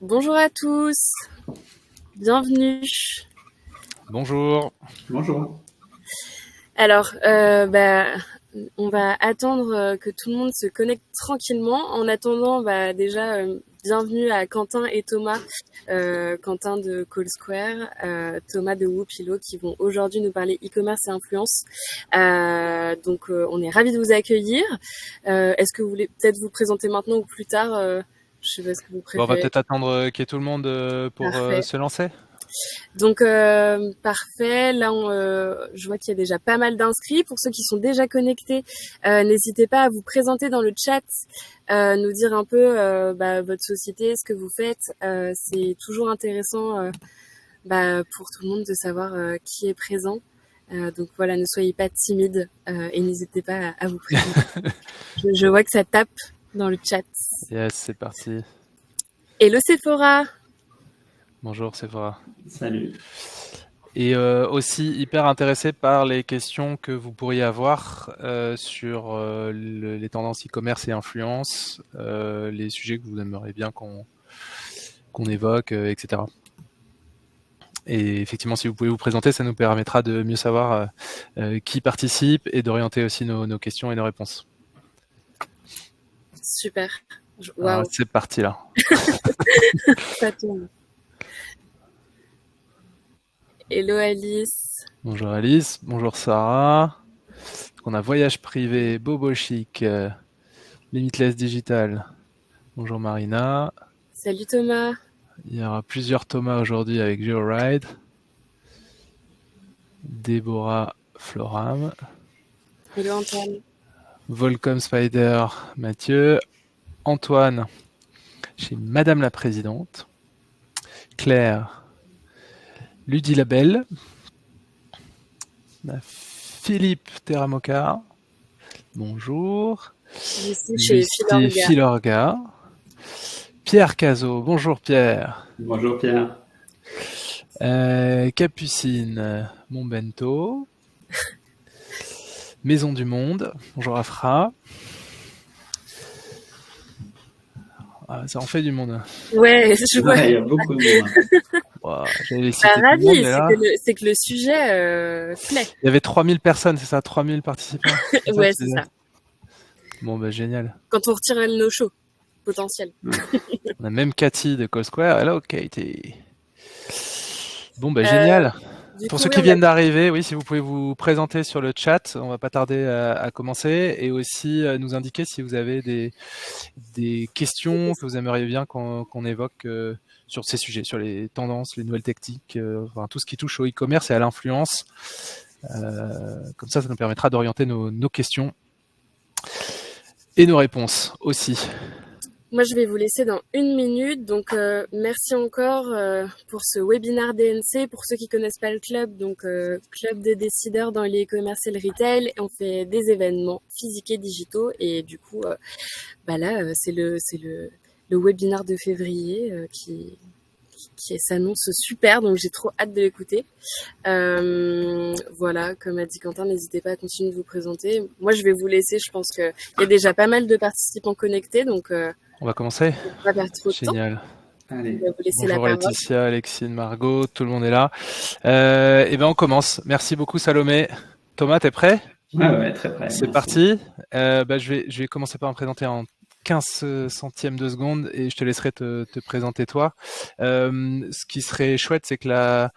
Bonjour à tous, bienvenue. Bonjour. Bonjour. Alors, on va attendre que tout le monde se connecte tranquillement. En attendant, bienvenue à Quentin et Thomas, Quentin de Call Square, Thomas de Whoopilo, qui vont aujourd'hui nous parler e-commerce et influence. On est ravis de vous accueillir. Est-ce que vous voulez peut-être vous présenter maintenant ou plus tard? Je sais pas ce que vous Bon, on va préférez. peut-être attendre qu'il y ait tout le monde pour Parfait. se lancer. Donc parfait, là je vois qu'il y a déjà pas mal d'inscrits. Pour ceux qui sont déjà connectés, n'hésitez pas à vous présenter dans le chat, nous dire un peu votre société, ce que vous faites. C'est toujours intéressant pour tout le monde de savoir qui est présent. Donc voilà, ne soyez pas timides et n'hésitez pas à vous présenter. Je vois que ça tape dans le chat. Yes, c'est parti. Hello Sephora. Bonjour Sephora. Salut. Et aussi hyper intéressé par les questions que vous pourriez avoir sur les tendances e-commerce et influence, les sujets que vous aimeriez bien qu'on évoque, etc. Et effectivement, si vous pouvez vous présenter, ça nous permettra de mieux savoir qui participe et d'orienter aussi nos questions et nos réponses. Super. Alors, Waouh. c'est parti là. Ça tourne. Hello Alice. Bonjour Alice, bonjour Sarah. On a Voyage Privé, Bobo Chic, Limitless Digital. Bonjour Marina. Salut Thomas. Il y aura plusieurs Thomas aujourd'hui avec GeoRide. Déborah Floram. Hello Antoine. Volcom Spider, Mathieu. Antoine chez Madame la Présidente. Claire, Ludi Labelle. Philippe Terramoka. Bonjour. Je suis chez Lucie Filorga. Pierre Cazot. Bonjour Pierre. Bonjour Pierre. Capucine Monbento. Maison du Monde. Bonjour Afra. Ah, ça en fait du monde. Ouais, je vois. Il y a beaucoup de monde. Wow, j'avais cité tout le Ravi, monde, mais là, c'est que le sujet plaît. il y avait 3000 personnes, c'est ça, 3000 participants. Ouais, c'est ça. Bon, bah génial. Quand on retire le no-show potentiel. On a même Cathy de Call Square. Hello, Katie. Bon, bah génial. Pour ceux qui viennent d'arriver, oui, si vous pouvez vous présenter sur le chat, on va pas tarder à commencer, et aussi nous indiquer si vous avez des questions que vous aimeriez bien qu'on évoque sur ces sujets, sur les tendances, les nouvelles techniques, enfin, tout ce qui touche au e-commerce et à l'influence. Comme ça nous permettra d'orienter nos questions et nos réponses aussi. Moi, je vais vous laisser dans 1 minute. Donc, merci encore pour ce webinaire DNC. Pour ceux qui connaissent pas le club, donc club des décideurs dans les e-commerce et le retail. On fait des événements physiques et digitaux. Et du coup, c'est le webinaire de février qui s'annonce super. Donc, j'ai trop hâte de l'écouter. Voilà, comme a dit Quentin, n'hésitez pas à continuer de vous présenter. Moi, je vais vous laisser. Je pense qu'il y a déjà pas mal de participants connectés. Donc, on va commencer. On va perdre trop de temps. Génial. Allez. On va vous laisser Bonjour la parole. Laetitia, Alexine, Margot, tout le monde est là. Et ben on commence. Merci beaucoup Salomé. Thomas, t'es prêt ? Ouais, très prêt. C'est parti. Je vais commencer par me présenter en 15 centièmes de seconde et je te laisserai te présenter toi. Ce qui serait chouette, c'est que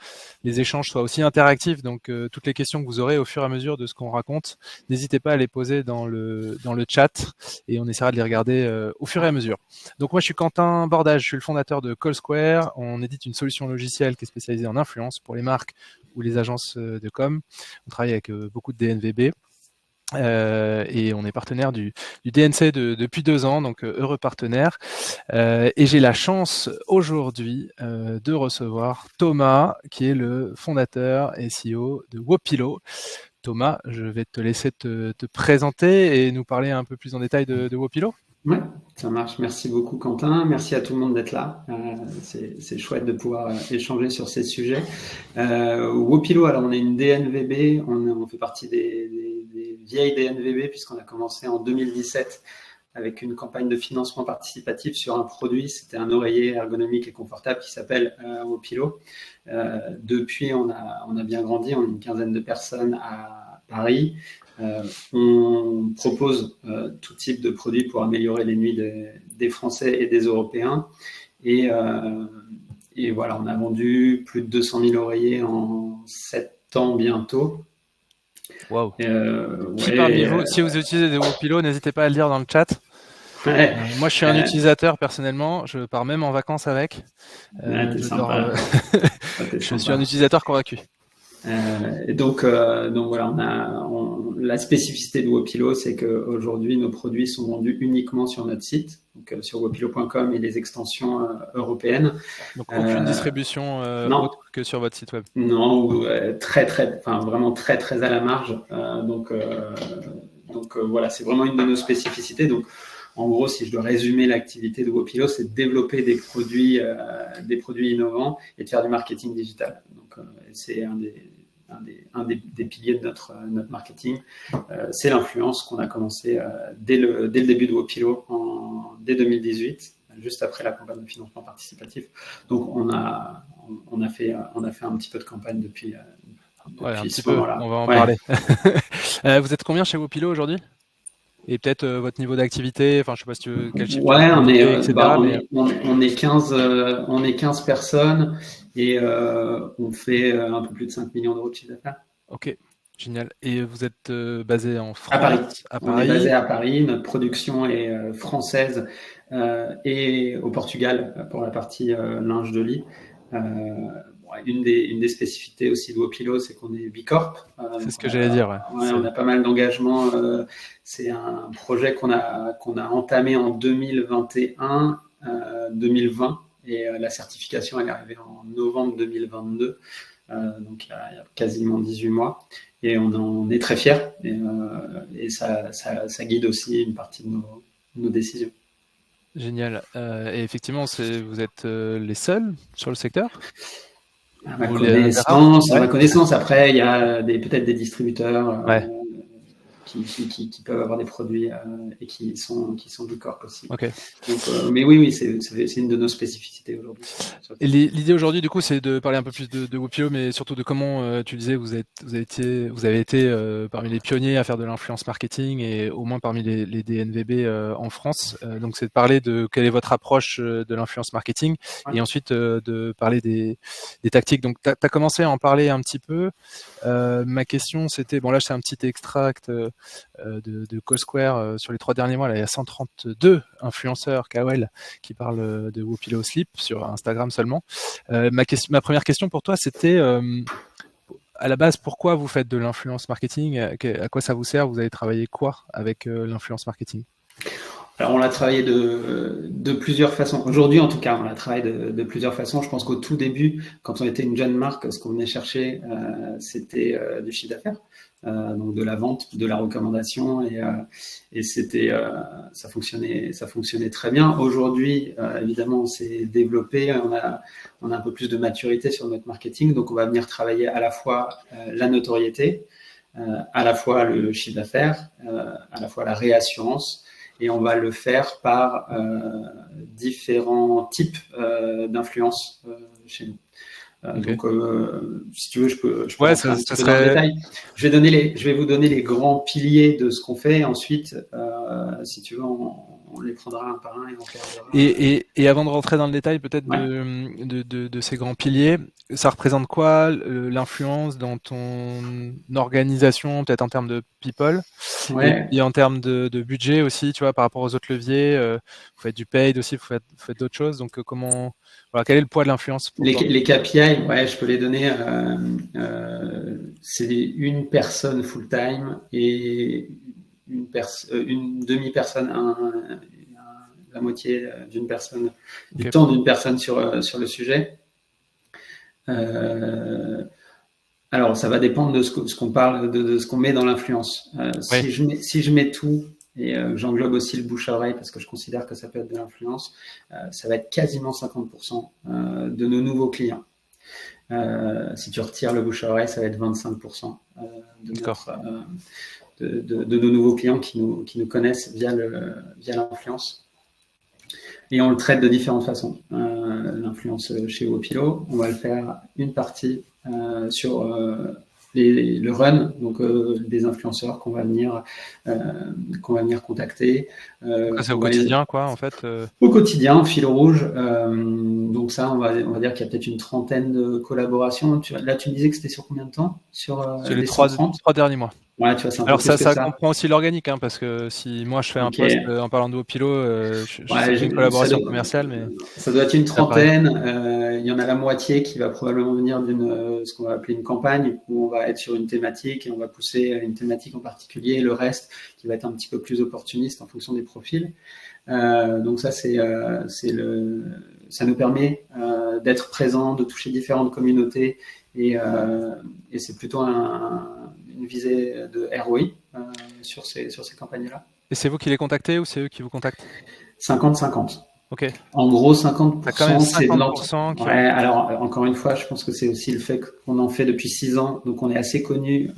les échanges soient aussi interactifs. Donc toutes les questions que vous aurez au fur et à mesure de ce qu'on raconte, n'hésitez pas à les poser dans le chat et on essaiera de les regarder au fur et à mesure. Donc moi je suis Quentin Bordage, je suis le fondateur de Call Square. On édite une solution logicielle qui est spécialisée en influence pour les marques ou les agences de com. On travaille avec beaucoup de DNVB. Et on est partenaire du DNC depuis 2 ans, donc heureux partenaire. Et j'ai la chance aujourd'hui de recevoir Thomas, qui est le fondateur et CEO de Whoopilo. Thomas, je vais te laisser te présenter et nous parler un peu plus en détail de Whoopilo. Ouais, ça marche. Merci beaucoup Quentin. Merci à tout le monde d'être là. C'est chouette de pouvoir échanger sur ces sujets. Whoopilo, alors on est une DNVB, on fait partie des vieilles DNVB puisqu'on a commencé en 2017 avec une campagne de financement participatif sur un produit. C'était un oreiller ergonomique et confortable qui s'appelle Wopilo. Depuis, on a bien grandi. On est une quinzaine de personnes à Paris. On propose tout type de produits pour améliorer les nuits des Français et des Européens. Et voilà, on a vendu plus de 200 000 oreillers en 7 ans bientôt. Wow. Parmi vous, si vous utilisez des Wopilo, n'hésitez pas à le dire dans le chat. Moi, je suis un utilisateur personnellement. Je pars même en vacances avec. Je suis un utilisateur convaincu. Et donc voilà, la spécificité de Wopilo, c'est qu'aujourd'hui, nos produits sont vendus uniquement sur notre site, donc sur wopilo.com et les extensions européennes. Donc aucune distribution autre que sur votre site web. Non, vraiment très très à la marge. Donc voilà, c'est vraiment une de nos spécificités. Donc en gros, si je dois résumer l'activité de Wopilo, c'est de développer des produits innovants et de faire du marketing digital. Donc, c'est un des piliers de notre marketing. C'est l'influence qu'on a commencé dès le début de Wopilo, dès 2018, juste après la campagne de financement participatif. Donc, on a fait un petit peu de campagne depuis un petit peu, on va en parler. Vous êtes combien chez Wopilo aujourd'hui ? Et peut-être votre niveau d'activité, enfin je sais pas si tu veux quel chiffre etc. On est 15 personnes et on fait un peu plus de 5 millions d'euros de chiffre d'affaires. Ok, génial. Et vous êtes basé en France ? À Paris. On est basé à Paris. Notre production est française et au Portugal pour la partie linge de lit. Une des spécificités aussi de Wopilo, c'est qu'on est Bicorp. C'est ce que j'allais dire. On a pas mal d'engagements. C'est un projet qu'on a entamé en 2021, 2020, et la certification elle est arrivée en novembre 2022, donc il y a quasiment 18 mois. Et on en est très fiers, et ça guide aussi une partie de nos décisions. Génial. Et effectivement, vous êtes les seuls sur le secteur ? À ma connaissance, après, il y a peut-être des distributeurs qui peuvent avoir des produits et qui sont Bicorp aussi. Okay. Donc, mais oui, c'est une de nos spécificités aujourd'hui. Et l'idée aujourd'hui, du coup, c'est de parler un peu plus de Wopilo, mais surtout de comment tu disais vous avez été parmi les pionniers à faire de l'influence marketing et au moins parmi les DNVB en France. Donc, c'est de parler de quelle est votre approche de l'influence marketing et ensuite de parler des tactiques. Donc, tu as commencé à en parler un petit peu. Ma question, c'était, bon là, c'est un petit extract de CallSquare sur les 3 derniers mois. Là, il y a 132 influenceurs KOL qui parlent de Wopilo Sleep sur Instagram seulement. Ma première question pour toi, c'était à la base, pourquoi vous faites de l'influence marketing ? À quoi ça vous sert ? Vous avez travaillé quoi avec l'influence marketing ? Alors, on l'a travaillé de plusieurs façons. Aujourd'hui, en tout cas, on l'a travaillé de plusieurs façons. Je pense qu'au tout début, quand on était une jeune marque, ce qu'on venait chercher, c'était du chiffre d'affaires, donc de la vente, de la recommandation, et c'était, ça fonctionnait très bien. Aujourd'hui, évidemment, on s'est développé, on a un peu plus de maturité sur notre marketing, donc on va venir travailler à la fois la notoriété, à la fois le chiffre d'affaires, à la fois la réassurance. Et on va le faire par différents types d'influence chez nous. Okay. Donc, si tu veux, je peux rentrer un petit peu dans le détail. Je vais vous donner les grands piliers de ce qu'on fait. Et ensuite, si tu veux, on les prendra un par un et on regardera. Et avant de rentrer dans le détail, peut-être de ces grands piliers, ça représente quoi l'influence dans ton organisation, peut-être en termes de people, et en termes de budget aussi, tu vois, par rapport aux autres leviers. Vous faites du paid aussi, vous faites d'autres choses. Donc, quel est le poids de l'influence pour toi ? Les KPI, je peux les donner. C'est une personne full-time et une demi-personne, la moitié d'une personne, du temps d'une personne sur le sujet. Alors, ça va dépendre de ce qu'on parle, de ce qu'on met dans l'influence. Si je mets tout, et j'englobe aussi le bouche à oreille parce que je considère que ça peut être de l'influence, ça va être quasiment 50% de nos nouveaux clients. Si tu retires le bouche à oreille, ça va être 25% de de nos nouveaux clients qui nous connaissent via l'influence. Et on le traite de différentes façons. L'influence chez Wopilo, on va le faire une partie sur le run, donc des influenceurs qu'on va venir contacter. C'est au quotidien, quoi, en fait. Au quotidien, fil rouge. Donc ça, on va dire qu'il y a peut-être une trentaine de collaborations. Là, tu me disais que c'était sur combien de temps? Sur les 3 derniers mois. Ouais, tu vois, c'est un peu Alors plus ça que comprend aussi l'organique, hein, parce que si moi je fais un Ok. post en parlant de Wopilo, je sais que j'ai une collaboration commerciale, mais ça doit être une trentaine. Il y en a la moitié qui va probablement venir d'une ce qu'on va appeler une campagne, où on va être sur une thématique et on va pousser une thématique en particulier, et le reste qui va être un petit peu plus opportuniste en fonction des profils. Donc ça, ça nous permet d'être présent, de toucher différentes communautés, et c'est plutôt une visée de ROI sur ces campagnes-là. Et c'est vous qui les contactez ou c'est eux qui vous contactent? 50-50. Ok. En gros, 50%, c'est de l'entreprise. Qui... Ouais, alors encore une fois, je pense que c'est aussi le fait qu'on en fait depuis 6 ans, donc on est assez connu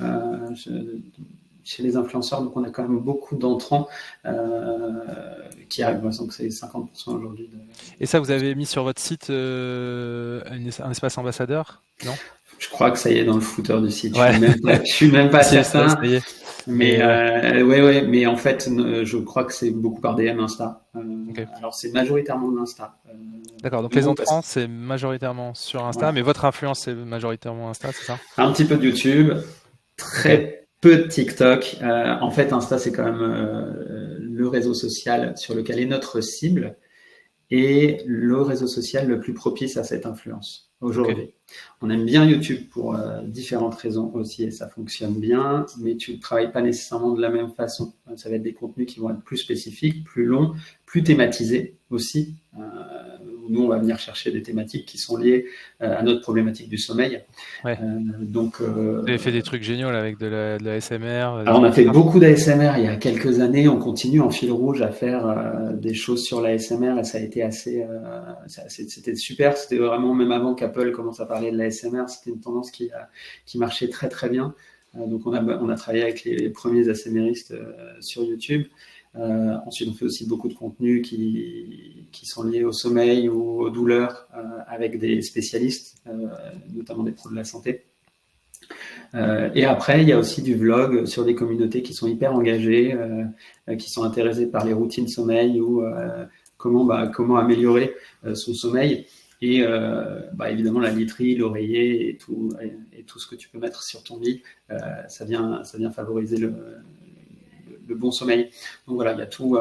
chez les influenceurs, donc on a quand même beaucoup d'entrants qui arrivent. Donc c'est 50% aujourd'hui. Et ça, vous avez mis sur votre site un espace ambassadeur, non? Je crois que ça y est dans le footer du site. Ouais. Je suis même pas certain. Ça y est. Mais ouais, mais en fait, je crois que c'est beaucoup par DM Insta. Okay. Alors c'est majoritairement de l'Insta. D'accord, donc les entrants, c'est majoritairement sur Insta, mais votre influence, c'est majoritairement Insta, c'est ça? Un petit peu de YouTube, très peu de TikTok. En fait, Insta, c'est quand même le réseau social sur lequel est notre cible et le réseau social le plus propice à cette influence aujourd'hui. Okay. On aime bien YouTube pour différentes raisons aussi, et ça fonctionne bien, mais tu ne travailles pas nécessairement de la même façon. Ça va être des contenus qui vont être plus spécifiques, plus longs, plus thématisés aussi. Nous, on va venir chercher des thématiques qui sont liées à notre problématique du sommeil. Ouais. Vous avez fait des trucs géniaux là, avec de la ASMR. Alors, on a fait beaucoup d'ASMR il y a quelques années. On continue en fil rouge à faire des choses sur l'ASMR, et ça a été c'était super. C'était vraiment, même avant qu'Apple commence à parler de l'ASMR, c'était une tendance qui marchait très très bien. Donc on a travaillé avec les premiers ASMRistes sur YouTube. Ensuite, on fait aussi beaucoup de contenus qui sont liés au sommeil ou aux douleurs avec des spécialistes, notamment des pros de la santé. Et après, il y a aussi du vlog sur des communautés qui sont hyper engagées, qui sont intéressées par les routines sommeil ou comment améliorer son sommeil. Et évidemment, la literie, l'oreiller et tout ce que tu peux mettre sur ton lit, ça vient favoriser le bon sommeil. Donc voilà, il y a tout.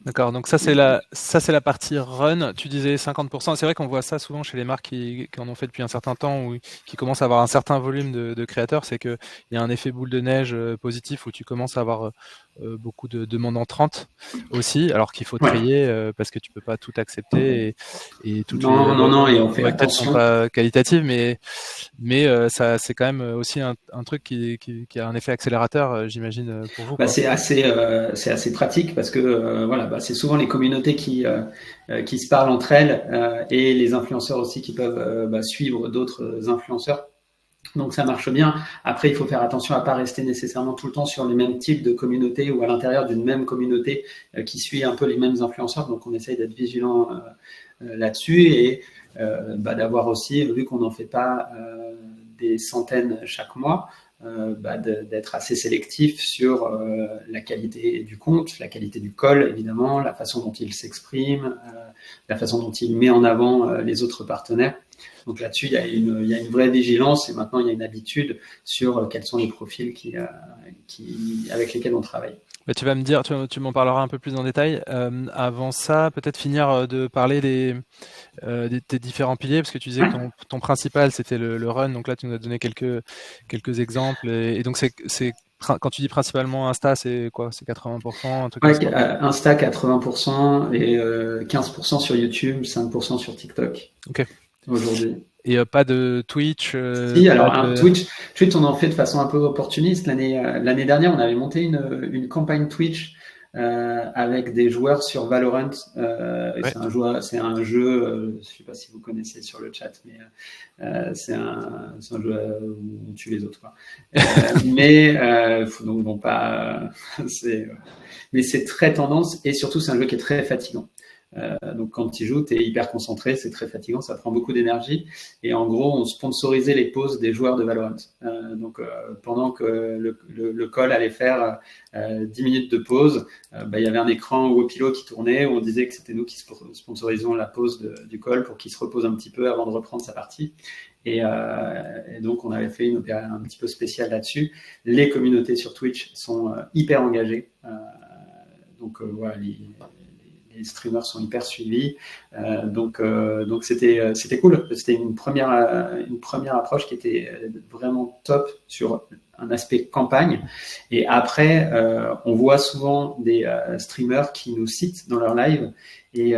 D'accord, donc ça c'est la partie run. Tu disais 50%. C'est vrai qu'on voit ça souvent chez les marques qui en ont fait depuis un certain temps ou qui commencent à avoir un certain volume de créateurs. C'est qu'il y a un effet boule de neige positif où tu commences à avoir beaucoup de demandes entrantes aussi, alors qu'il faut trier parce que tu peux pas tout accepter et toutes non, et on fait attention. Sont pas qualitatives, mais ça c'est quand même aussi un truc qui a un effet accélérateur, j'imagine, pour vous. C'est assez pratique parce que c'est souvent les communautés qui se parlent entre elles et les influenceurs aussi qui peuvent suivre d'autres influenceurs. Donc ça marche bien. Après, il faut faire attention à pas rester nécessairement tout le temps sur les mêmes types de communautés ou à l'intérieur d'une même communauté qui suit un peu les mêmes influenceurs. Donc on essaye d'être vigilant là-dessus et d'avoir aussi, vu qu'on n'en fait pas des centaines chaque mois, d'être assez sélectif sur la qualité du compte, la qualité du call évidemment, la façon dont il s'exprime, la façon dont il met en avant les autres partenaires. Donc là-dessus, il y a une vraie vigilance et maintenant il y a une habitude sur quels sont les profils avec lesquels on travaille. Tu vas me dire, tu m'en parleras un peu plus en détail. Avant ça, peut-être finir de parler des différents piliers, parce que tu disais que ton principal c'était le run. Donc là, tu nous as donné quelques exemples. Et donc c'est quand tu dis principalement Insta, c'est quoi? C'est 80%, un truc comme ça? Insta 80% et 15% sur YouTube, 5% sur TikTok. Ok. Aujourd'hui. Et pas de Twitch Si, alors Twitch, on en fait de façon un peu opportuniste. L'année dernière, on avait monté une campagne Twitch avec des joueurs sur Valorant. Ouais. C'est un jeu, je sais pas si vous connaissez sur le chat, mais c'est un jeu où on tue les autres, quoi. Mais faut donc pas. Mais c'est très tendance et surtout c'est un jeu qui est très fatigant. Donc quand tu joues, tu es hyper concentré, c'est très fatigant, ça prend beaucoup d'énergie. Et en gros, on sponsorisait les pauses des joueurs de Valorant. Pendant que le call allait faire 10 minutes de pause, il y avait un écran Wopilo qui tournait où on disait que c'était nous qui sponsorisions la pause du call pour qu'il se repose un petit peu avant de reprendre sa partie. Et donc, on avait fait une opération un petit peu spéciale là-dessus. Les communautés sur Twitch sont hyper engagées. Voilà, les streamers sont hyper suivis. Donc c'était cool. C'était une première approche qui était vraiment top sur un aspect campagne. Et après, on voit souvent des streamers qui nous citent dans leur live. Et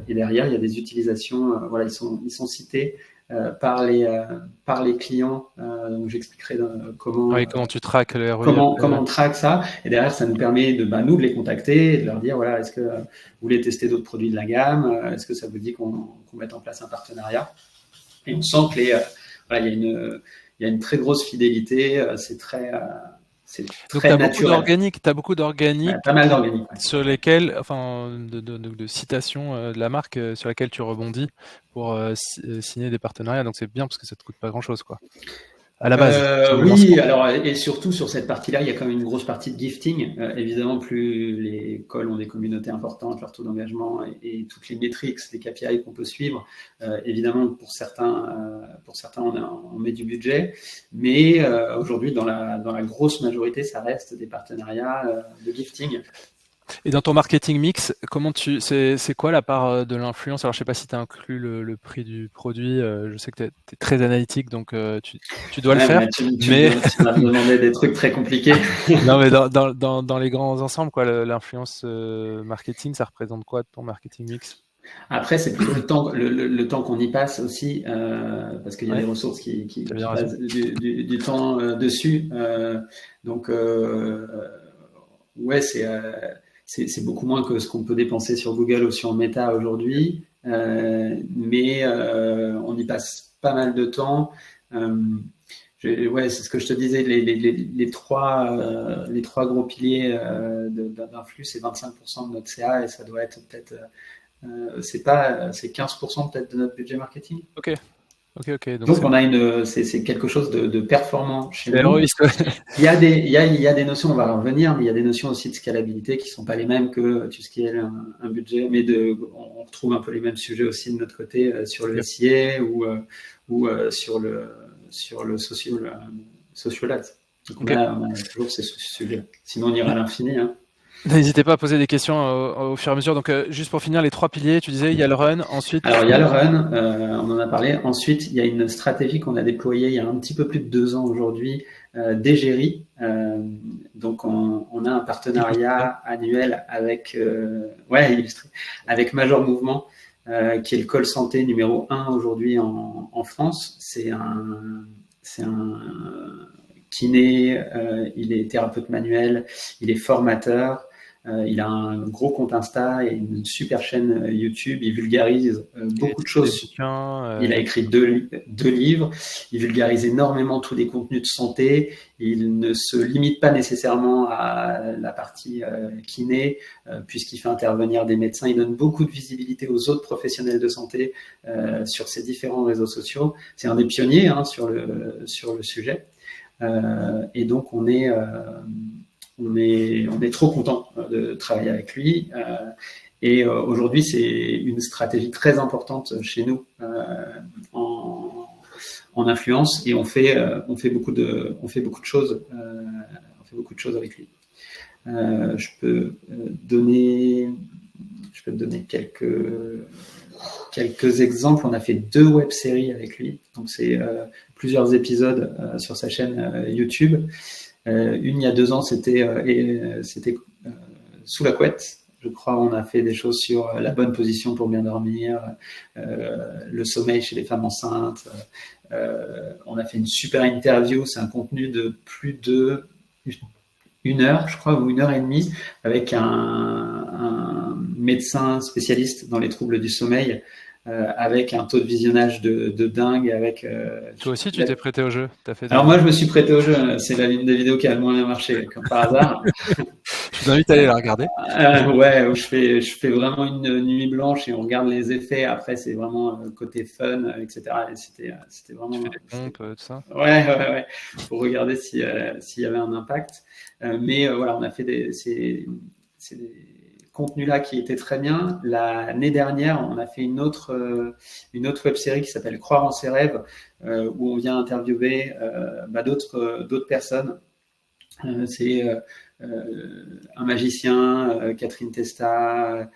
derrière, il y a des utilisations. Voilà, ils sont cités par les clients. Donc j'expliquerai comment tu traques les ROI. Comment on traque ça. Et derrière, ça nous permet nous de les contacter et de leur dire, voilà, est-ce que vous voulez tester d'autres produits de la gamme? Est-ce que ça vous dit qu'on mette en place un partenariat? Et on sent que il y a une très grosse fidélité. C'est très naturel. T'as beaucoup d'organique. Pas mal d'organique. Sur lesquels, de citations de la marque sur laquelle tu rebondis pour signer des partenariats. Donc c'est bien parce que ça te coûte pas grand-chose, quoi. À la base. Oui, alors et surtout sur cette partie-là, il y a quand même une grosse partie de gifting. Évidemment, plus les calls ont des communautés importantes, leur taux d'engagement et toutes les métriques, les KPI qu'on peut suivre. Évidemment, pour certains, on met du budget, mais aujourd'hui, dans la grosse majorité, ça reste des partenariats de gifting. Et dans ton marketing mix, c'est quoi la part de l'influence? Alors, je sais pas si tu as inclus le prix du produit. Je sais que tu es très analytique, donc tu dois le faire. Tu m'as demandé des trucs très compliqués. Non, mais dans les grands ensembles, quoi, l'influence marketing, ça représente quoi de ton marketing mix? Après, c'est plutôt le temps qu'on y passe aussi, parce qu'il y a des ressources qui passent du temps dessus. Ouais, c'est beaucoup moins que ce qu'on peut dépenser sur Google ou sur Meta aujourd'hui, mais on y passe pas mal de temps. Ouais, c'est ce que je te disais, les trois gros piliers d'un flux, c'est 25% de notre CA et ça doit être peut-être, c'est 15% peut-être de notre budget marketing. Ok. Donc on a c'est quelque chose de performant chez nous. Ouais. Il y a des notions, on va en revenir, mais il y a des notions aussi de scalabilité qui sont pas les mêmes que tu scales un budget, mais on retrouve un peu les mêmes sujets aussi de notre côté sur le SIA ou sur le social ads. Donc on a toujours ces sujets. Sinon on ira à l'infini. Hein. N'hésitez pas à poser des questions au fur et à mesure. Donc, juste pour finir, les 3 piliers, tu disais, il y a le run, ensuite… Alors, il y a le run, on en a parlé. Ensuite, il y a une stratégie qu'on a déployée il y a un petit peu plus de 2 ans aujourd'hui, d'Egérie. Donc, on a un partenariat annuel avec Major Mouvement, qui est le call santé numéro 1 aujourd'hui en France. C'est un kiné, il est thérapeute manuel, il est formateur. Il a un gros compte Insta et une super chaîne YouTube. Il vulgarise beaucoup de choses. Il a écrit 2 livres. Il vulgarise énormément tous les contenus de santé. Il ne se limite pas nécessairement à la partie kiné, puisqu'il fait intervenir des médecins. Il donne beaucoup de visibilité aux autres professionnels de santé sur ses différents réseaux sociaux. C'est un des pionniers sur le sujet. Et donc, on est trop content de travailler avec lui. Et aujourd'hui, c'est une stratégie très importante chez nous en influence. Et on fait beaucoup de choses. On fait beaucoup de choses avec lui. Je peux te donner quelques exemples. On a fait 2 web-séries avec lui. Donc c'est plusieurs épisodes sur sa chaîne YouTube. Une il y a 2 ans, c'était Sous la couette. Je crois on a fait des choses sur la bonne position pour bien dormir, le sommeil chez les femmes enceintes. On a fait une super interview. C'est un contenu de plus de 1 heure, je crois, ou 1 heure et demie, avec un médecin spécialiste dans les troubles du sommeil, avec un taux de visionnage de dingue, avec. Toi aussi, tu t'es prêté au jeu. T'as fait Alors moi, je me suis prêté au jeu. C'est l'une des vidéos qui a le moins bien marché, comme par hasard. Je vous invite à aller la regarder. Ouais, où je fais vraiment une nuit blanche et on regarde les effets. Après, c'est vraiment côté fun, etc. Et c'était Tu vraiment. fais des pompes, tout ça. Ouais. Pour regarder s'il y avait un impact. Mais voilà, on a fait ces contenus-là qui étaient très bien. L'année dernière, on a fait une autre web série qui s'appelle Croire en ses rêves, où on vient interviewer d'autres personnes. C'est un magicien, Catherine Testa,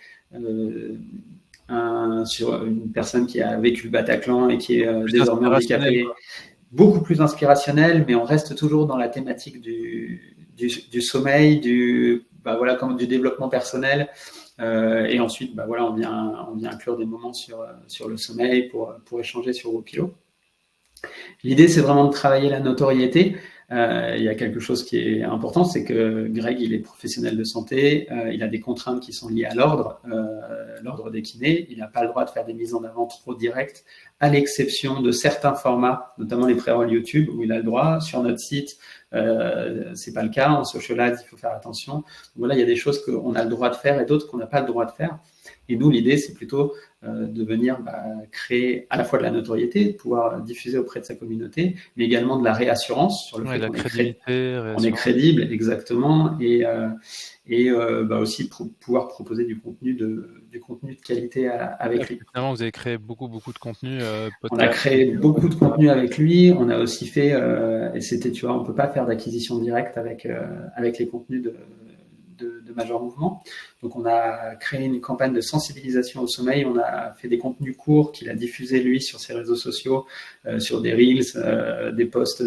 sur une personne qui a vécu le Bataclan et qui est désormais handicapée. Beaucoup plus inspirationnel, mais on reste toujours dans la thématique du sommeil, comme du développement personnel. Et ensuite, on vient inclure des moments sur le sommeil pour échanger sur vos kilos. L'idée, c'est vraiment de travailler la notoriété. Il y a quelque chose qui est important, c'est que Greg, il est professionnel de santé, il a des contraintes qui sont liées à l'ordre des kinés, il n'a pas le droit de faire des mises en avant trop directes, à l'exception de certains formats, notamment les pré-rolls YouTube, où il a le droit. Sur notre site, c'est pas le cas. En social ads, il faut faire attention. Donc voilà, il y a des choses qu'on a le droit de faire et d'autres qu'on n'a pas le droit de faire. Et nous, l'idée, c'est plutôt de venir créer à la fois de la notoriété, de pouvoir diffuser auprès de sa communauté, mais également de la réassurance sur le fait qu'on est crédible, exactement, et aussi pouvoir proposer du contenu de qualité avec lui. Finalement, vous avez créé beaucoup de contenu. On a créé beaucoup de contenu avec lui. On a aussi fait, et c'était, tu vois, on peut pas faire d'acquisition directe avec les contenus de Major Mouvement. Donc, on a créé une campagne de sensibilisation au sommeil. On a fait des contenus courts qu'il a diffusés, lui, sur ses réseaux sociaux, sur des Reels, des posts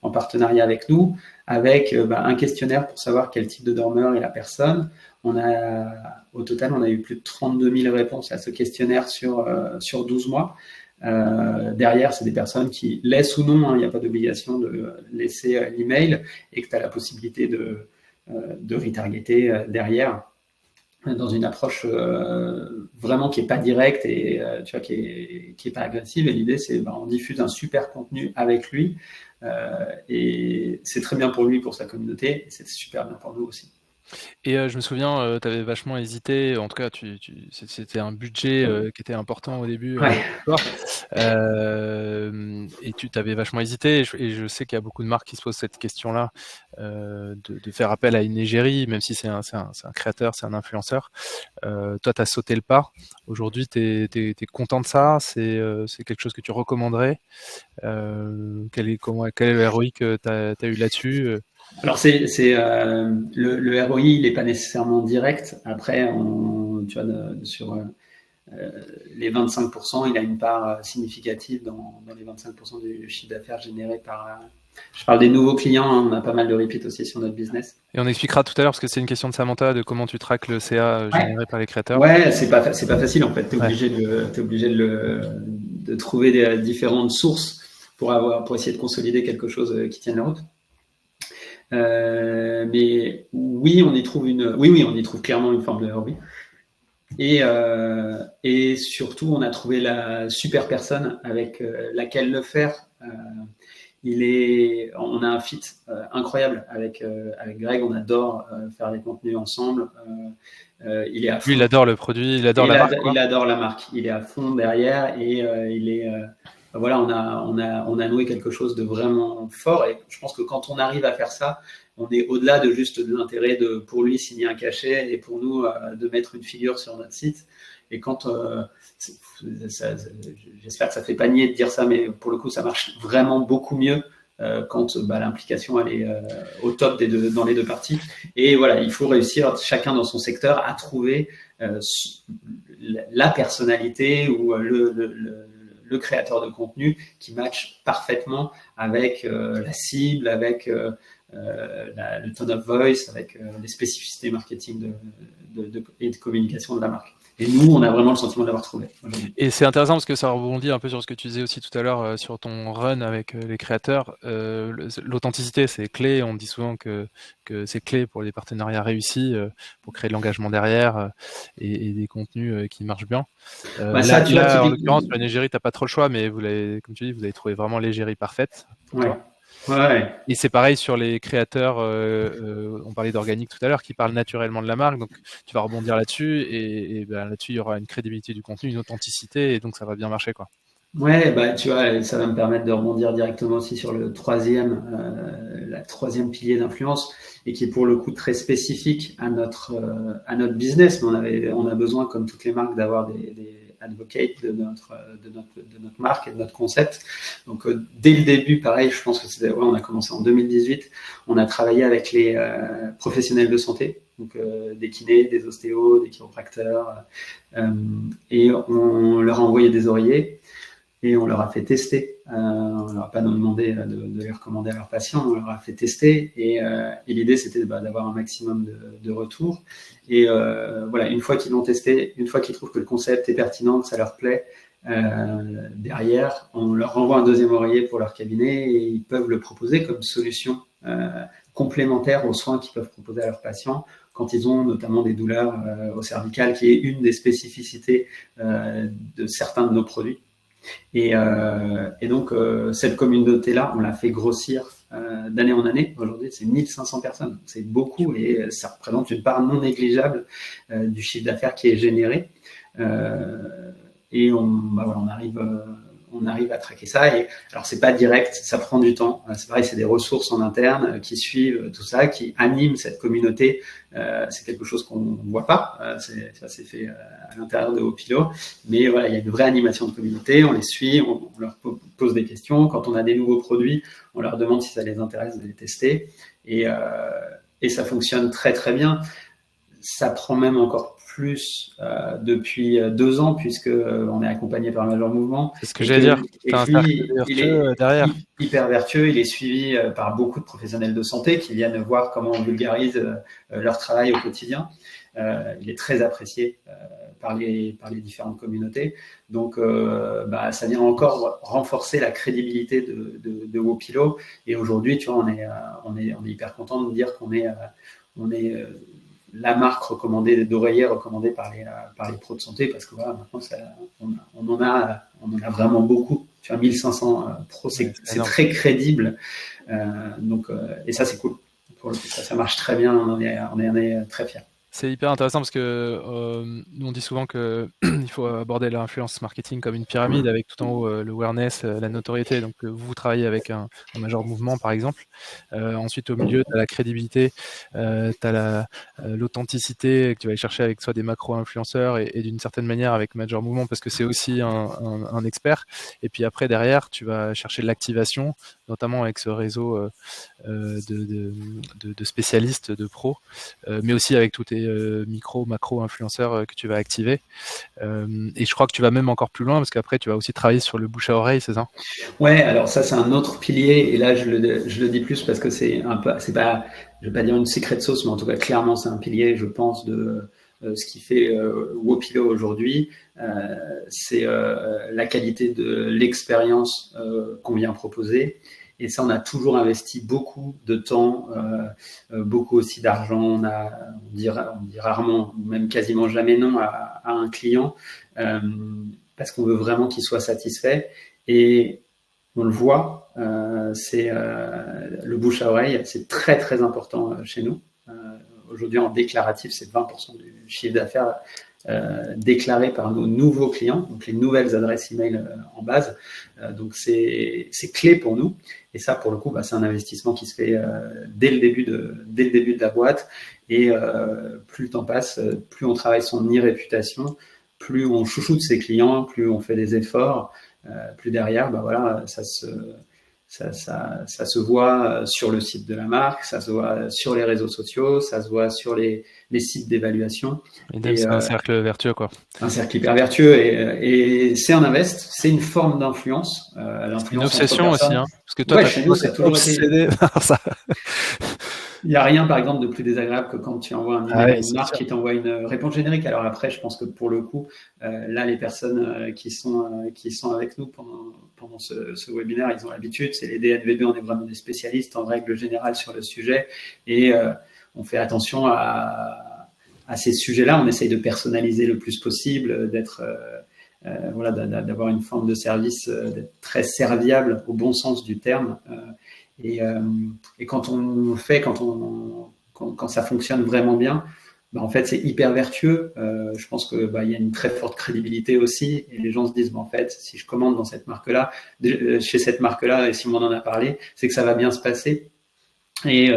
en partenariat avec nous, avec un questionnaire pour savoir quel type de dormeur est la personne. Au total, on a eu plus de 32 000 réponses à ce questionnaire sur 12 mois. Derrière, c'est des personnes qui laissent ou non, il n'y a pas d'obligation de laisser l'email, et que tu as la possibilité de retargeter derrière dans une approche vraiment qui est pas directe et tu vois qui est pas agressive. Et l'idée, c'est on diffuse un super contenu avec lui et c'est très bien pour lui, pour sa communauté, et c'est super bien pour nous aussi. Et je me souviens, tu avais vachement hésité. En tout cas, c'était un budget qui était important au début. Ouais. Et tu t'avais vachement hésité. Et je sais qu'il y a beaucoup de marques qui se posent cette question-là, de faire appel à une égérie, même si c'est un créateur, c'est un influenceur. Toi, tu as sauté le pas. Aujourd'hui, tu es content de ça? C'est quelque chose que tu recommanderais? Quel est le ROI que tu as eu là-dessus? Alors le ROI, il n'est pas nécessairement direct. Après, tu vois, sur les 25%, il a une part significative dans les 25% du chiffre d'affaires généré par. Je parle des nouveaux clients, hein, on a pas mal de repeat aussi sur notre business. Et on expliquera tout à l'heure, parce que c'est une question de Samantha, de comment tu traques le CA généré par les créateurs. Ouais, c'est pas facile en fait. T'es obligé de trouver des différentes sources pour essayer de consolider quelque chose qui tienne la route. Mais oui, on y trouve clairement une forme de ROI. Et surtout, on a trouvé la super personne avec laquelle le faire. On a un fit incroyable avec Greg. On adore faire des contenus ensemble. Il est à fond. Lui, il adore le produit, il adore la marque. Il adore la marque. Il est à fond derrière et il est. Voilà, on a noué quelque chose de vraiment fort. Et je pense que quand on arrive à faire ça, on est au-delà de juste de l'intérêt de pour lui signer un cachet et pour nous de mettre une figure sur notre site. Et quand j'espère que ça fait pas nier de dire ça, mais pour le coup, ça marche vraiment beaucoup mieux quand l'implication elle est au top dans les deux parties. Et voilà, il faut réussir chacun dans son secteur à trouver la personnalité ou le créateur de contenu qui match parfaitement avec la cible, avec le tone of voice, avec les spécificités marketing et de communication de la marque. Et nous, on a vraiment le sentiment de l'avoir trouvé. Et c'est intéressant parce que ça rebondit un peu sur ce que tu disais aussi tout à l'heure sur ton run avec les créateurs. L'authenticité, c'est clé. On dit souvent que c'est clé pour les partenariats réussis, pour créer de l'engagement derrière et des contenus qui marchent bien. Là, en l'occurrence, la l'égérie, t'as pas trop le choix, mais comme tu dis, vous avez trouvé vraiment l'égérie parfaite pour toi. Ouais. Et c'est pareil sur les créateurs, on parlait d'organique tout à l'heure, qui parlent naturellement de la marque, donc tu vas rebondir là-dessus, et là-dessus, il y aura une crédibilité du contenu, une authenticité, et donc ça va bien marcher, quoi. Ouais, tu vois, ça va me permettre de rebondir directement aussi sur la troisième pilier d'influence, et qui est pour le coup très spécifique à notre business, mais on a besoin, comme toutes les marques, d'avoir des advocates de notre marque et de notre concept. Donc dès le début, pareil, je pense que on a commencé en 2018. On a travaillé avec les professionnels de santé, donc des kinés, des ostéos, des chiropracteurs, et on leur a envoyé des oreillers et on leur a fait tester. On leur a pas demandé de les recommander à leurs patients, on leur a fait tester, et l'idée c'était d'avoir un maximum de retours. Et voilà, une fois qu'ils l'ont testé, une fois qu'ils trouvent que le concept est pertinent, que ça leur plaît, derrière, on leur renvoie un deuxième oreiller pour leur cabinet, et ils peuvent le proposer comme solution complémentaire aux soins qu'ils peuvent proposer à leurs patients quand ils ont notamment des douleurs au cervical, qui est une des spécificités de certains de nos produits. Et donc, cette communauté-là, on l'a fait grossir d'année en année. Aujourd'hui, c'est 1500 personnes. C'est beaucoup, et ça représente une part non négligeable du chiffre d'affaires qui est généré. Et on arrive à traquer ça. Et alors, c'est pas direct, ça prend du temps. C'est pareil, c'est des ressources en interne qui suivent tout ça, qui animent cette communauté. C'est quelque chose qu'on ne voit pas. Ça s'est fait à l'intérieur de Wopilo. Mais voilà, il y a une vraie animation de communauté. On les suit, on leur pose des questions. Quand on a des nouveaux produits, on leur demande si ça les intéresse de les tester. Et ça fonctionne très, très bien. Ça prend même encore plus depuis 2 ans, puisque on est accompagné par Major Mouvement. C'est ce que j'allais dire. Et puis, il est derrière. Hyper vertueux. Il est suivi par beaucoup de professionnels de santé qui viennent voir comment on vulgarise leur travail au quotidien. Il est très apprécié par les différentes communautés. Donc, ça vient encore renforcer la crédibilité de Wopilo. Et aujourd'hui, tu vois, on est hyper content de dire qu'on est la marque recommandée d'oreiller recommandée par les pros de santé, parce que voilà, maintenant on en a vraiment beaucoup. Tu vois, 1500 pros, c'est très crédible. Donc, et ça, c'est cool. Pour le coup, ça marche très bien. On est très fiers. C'est hyper intéressant parce que nous on dit souvent que il faut aborder l'influence marketing comme une pyramide, avec tout en haut le awareness, la notoriété. Donc vous travaillez avec un Major Mouvement par exemple. Ensuite au milieu tu as la crédibilité, tu as l'authenticité que tu vas aller chercher avec soit des macro-influenceurs et d'une certaine manière avec Major Mouvement, parce que c'est aussi un expert. Et puis après derrière tu vas chercher de l'activation, notamment avec ce réseau de spécialistes, de pros, mais aussi avec tous tes micro, macro influenceurs que tu vas activer. Et je crois que tu vas même encore plus loin, parce qu'après tu vas aussi travailler sur le bouche à oreille, c'est ça? Ouais, alors ça c'est un autre pilier, et là je le dis plus parce que c'est pas, je vais pas dire une secret sauce, mais en tout cas clairement c'est un pilier, je pense, de ce qui fait Wopilo aujourd'hui. C'est la qualité de l'expérience qu'on vient proposer. Et ça, on a toujours investi beaucoup de temps, beaucoup aussi d'argent. On dit rarement, même quasiment jamais non à un client, parce qu'on veut vraiment qu'il soit satisfait. Et on le voit, c'est le bouche à oreille, c'est très très important chez nous. Aujourd'hui, en déclaratif, c'est 20% du chiffre d'affaires déclaré par nos nouveaux clients, donc les nouvelles adresses email en base. Donc c'est clé pour nous. Et ça, pour le coup, c'est un investissement qui se fait dès le début de la boîte. Et plus le temps passe, plus on travaille son e-réputation, plus on chouchoute ses clients, plus on fait des efforts, plus derrière, ça se voit sur le site de la marque, ça se voit sur les réseaux sociaux, ça se voit sur les sites d'évaluation. Et c'est un cercle vertueux, quoi. Un cercle hyper vertueux, et c'est un invest, c'est une forme d'influence. C'est une obsession aussi, hein, parce que toi, ouais, chez nous, ça a toujours obsédé par ça. Il n'y a rien, par exemple, de plus désagréable que quand tu envoies un email à une marque qui t'envoie une réponse générique. Alors après, je pense que pour le coup, là, les personnes qui sont avec nous pendant ce webinaire, ils ont l'habitude. C'est les DNVB, on est vraiment des spécialistes en règle générale sur le sujet, et on fait attention à ces sujets-là. On essaye de personnaliser le plus possible, d'être d'avoir une forme de service, d'être très serviable au bon sens du terme. Et quand on fait, quand ça fonctionne vraiment bien, en fait, c'est hyper vertueux. Je pense que y a une très forte crédibilité aussi, et les gens se disent, en fait, si je commande dans cette marque-là, chez cette marque-là, et Simon en a parlé, c'est que ça va bien se passer. Et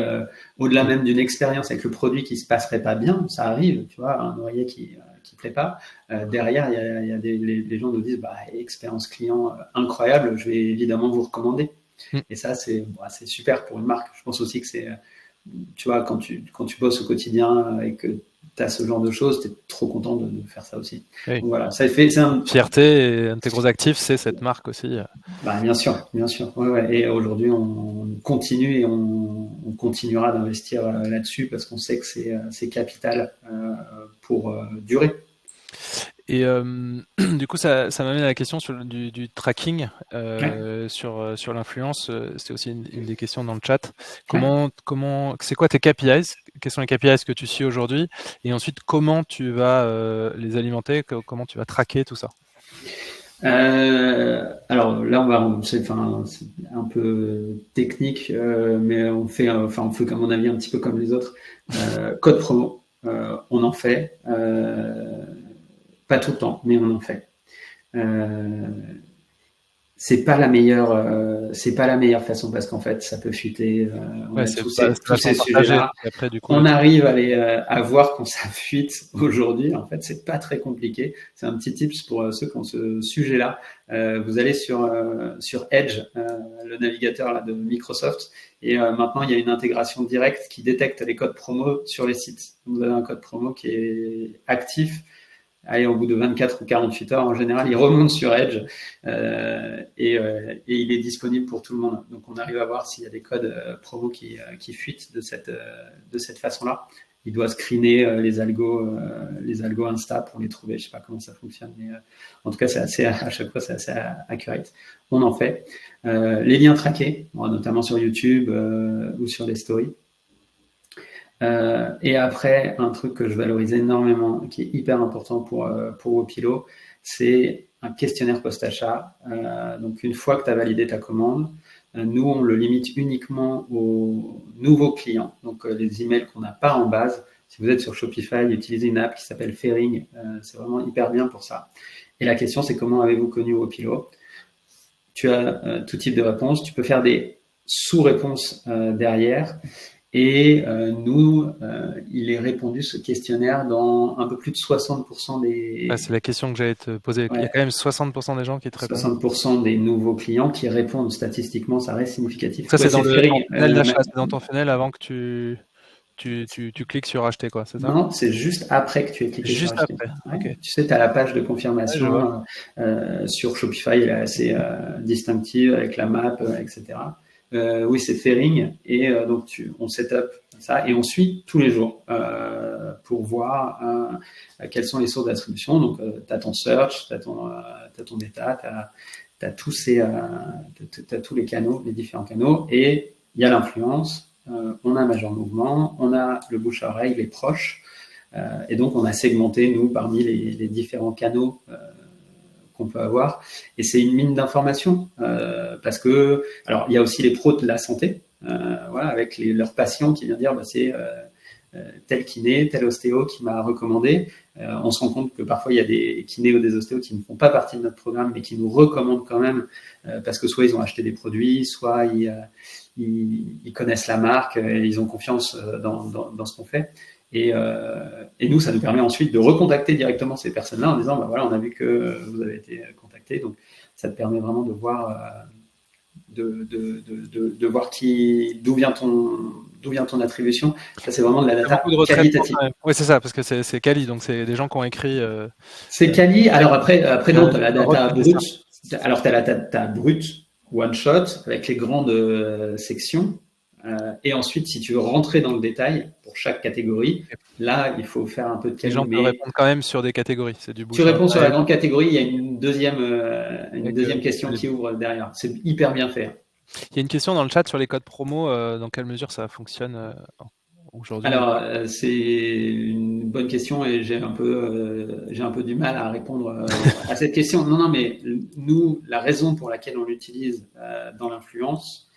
au-delà même d'une expérience avec le produit qui se passerait pas bien, ça arrive, tu vois, un oreiller qui plaît pas. Derrière, il y a les gens nous disent, expérience client incroyable, je vais évidemment vous recommander. Et ça, c'est super pour une marque. Je pense aussi que c'est, tu vois, quand tu bosses au quotidien et que tu as ce genre de choses, tu es trop content de faire ça aussi. Oui. Donc voilà, ça fait, fierté, et un de tes gros actifs, c'est cette marque aussi. Bien sûr. Ouais. Et aujourd'hui, on continue, et on continuera d'investir là-dessus, parce qu'on sait que c'est capital pour durer. Et du coup, ça m'amène à la question du tracking sur l'influence. C'était aussi une des questions dans le chat. C'est quoi tes KPIs? Quels sont les KPIs que tu suis aujourd'hui? Et ensuite, comment tu vas les alimenter? Comment tu vas traquer tout ça? Alors là, c'est un peu technique, mais on fait à mon avis un petit peu comme les autres. Code promo, on en fait. Pas tout le temps, mais on en fait. C'est pas la meilleure façon, parce qu'en fait, ça peut fuiter. On a tous ces sujets-là. On arrive à voir quand ça fuite aujourd'hui. En fait, c'est pas très compliqué. C'est un petit tips pour ceux qui ont ce sujet-là. Vous allez sur Edge, le navigateur là, de Microsoft, et maintenant il y a une intégration directe qui détecte les codes promo sur les sites. Vous avez un code promo qui est actif. Allez, au bout de 24 ou 48 heures, en général, il remonte sur Edge et il est disponible pour tout le monde. Donc, on arrive à voir s'il y a des codes promo qui fuitent de cette façon-là. Il doit screener les algos Insta pour les trouver. Je sais pas comment ça fonctionne, mais en tout cas, à chaque fois, c'est assez accurate. On en fait. Les liens traqués, notamment sur YouTube ou sur les stories. Et après, un truc que je valorise énormément, qui est hyper important pour Wopilo, c'est un questionnaire post-achat. Donc, une fois que tu as validé ta commande, nous, on le limite uniquement aux nouveaux clients. Donc, les emails qu'on n'a pas en base. Si vous êtes sur Shopify, utilisez une app qui s'appelle Fairing. C'est vraiment hyper bien pour ça. Et la question, c'est comment avez-vous connu Wopilo? Tu as tout type de réponses. Tu peux faire des sous-réponses derrière. Et nous, il est répondu, ce questionnaire, dans un peu plus de 60% des... c'est la question que j'allais te poser. Ouais. Il y a quand même 60% des gens qui te répondent. 60% des nouveaux clients qui répondent. Statistiquement, ça reste significatif. Ça, c'est dans ton funnel d'achat, c'est dans ton funnel avant que tu cliques sur acheter, quoi, c'est ça? Non, c'est juste après que tu aies cliqué sur acheter. Juste après, ok. Tu sais, tu as la page de confirmation sur Shopify, elle est assez distinctive avec la map, etc. Oui, c'est Fairing, et donc on set up ça et on suit tous les jours pour voir quelles sont les sources d'attribution. Donc, tu as ton search, tu as ton data, tu as tous les canaux, les différents canaux, et il y a l'influence, on a Major Mouvement, on a le bouche à oreille, les proches, et donc on a segmenté, nous, parmi les différents canaux qu'on peut avoir, et c'est une mine d'informations parce que, alors il y a aussi les pros de la santé, avec leurs patients qui viennent dire c'est tel kiné, tel ostéo qui m'a recommandé. On se rend compte que parfois il y a des kinés ou des ostéos qui ne font pas partie de notre programme mais qui nous recommandent quand même parce que soit ils ont acheté des produits, soit ils connaissent la marque, et ils ont confiance dans ce qu'on fait. Et nous, ça nous permet ensuite de recontacter directement ces personnes-là en disant, on a vu que vous avez été contacté. Donc, ça te permet vraiment de voir de voir d'où vient ton attribution. Ça, c'est vraiment de la data qualitative. Oui, c'est ça, parce que c'est quali, donc c'est des gens qui ont écrit. C'est quali. Alors après non, tu as la data brute. Alors, tu as la data brute, one shot, avec les grandes sections. Et ensuite, si tu veux rentrer dans le détail pour chaque catégorie, là, il faut faire un peu de quali. Les gens peuvent répondre quand même sur des catégories. C'est du tu réponds sur la grande catégorie, il y a une deuxième question qui ouvre derrière. C'est hyper bien fait. Il y a une question dans le chat sur les codes promo. Dans quelle mesure ça fonctionne aujourd'hui? Alors, c'est une bonne question et j'ai un peu du mal à répondre à cette question. Non, mais nous, la raison pour laquelle on l'utilise dans l'influence,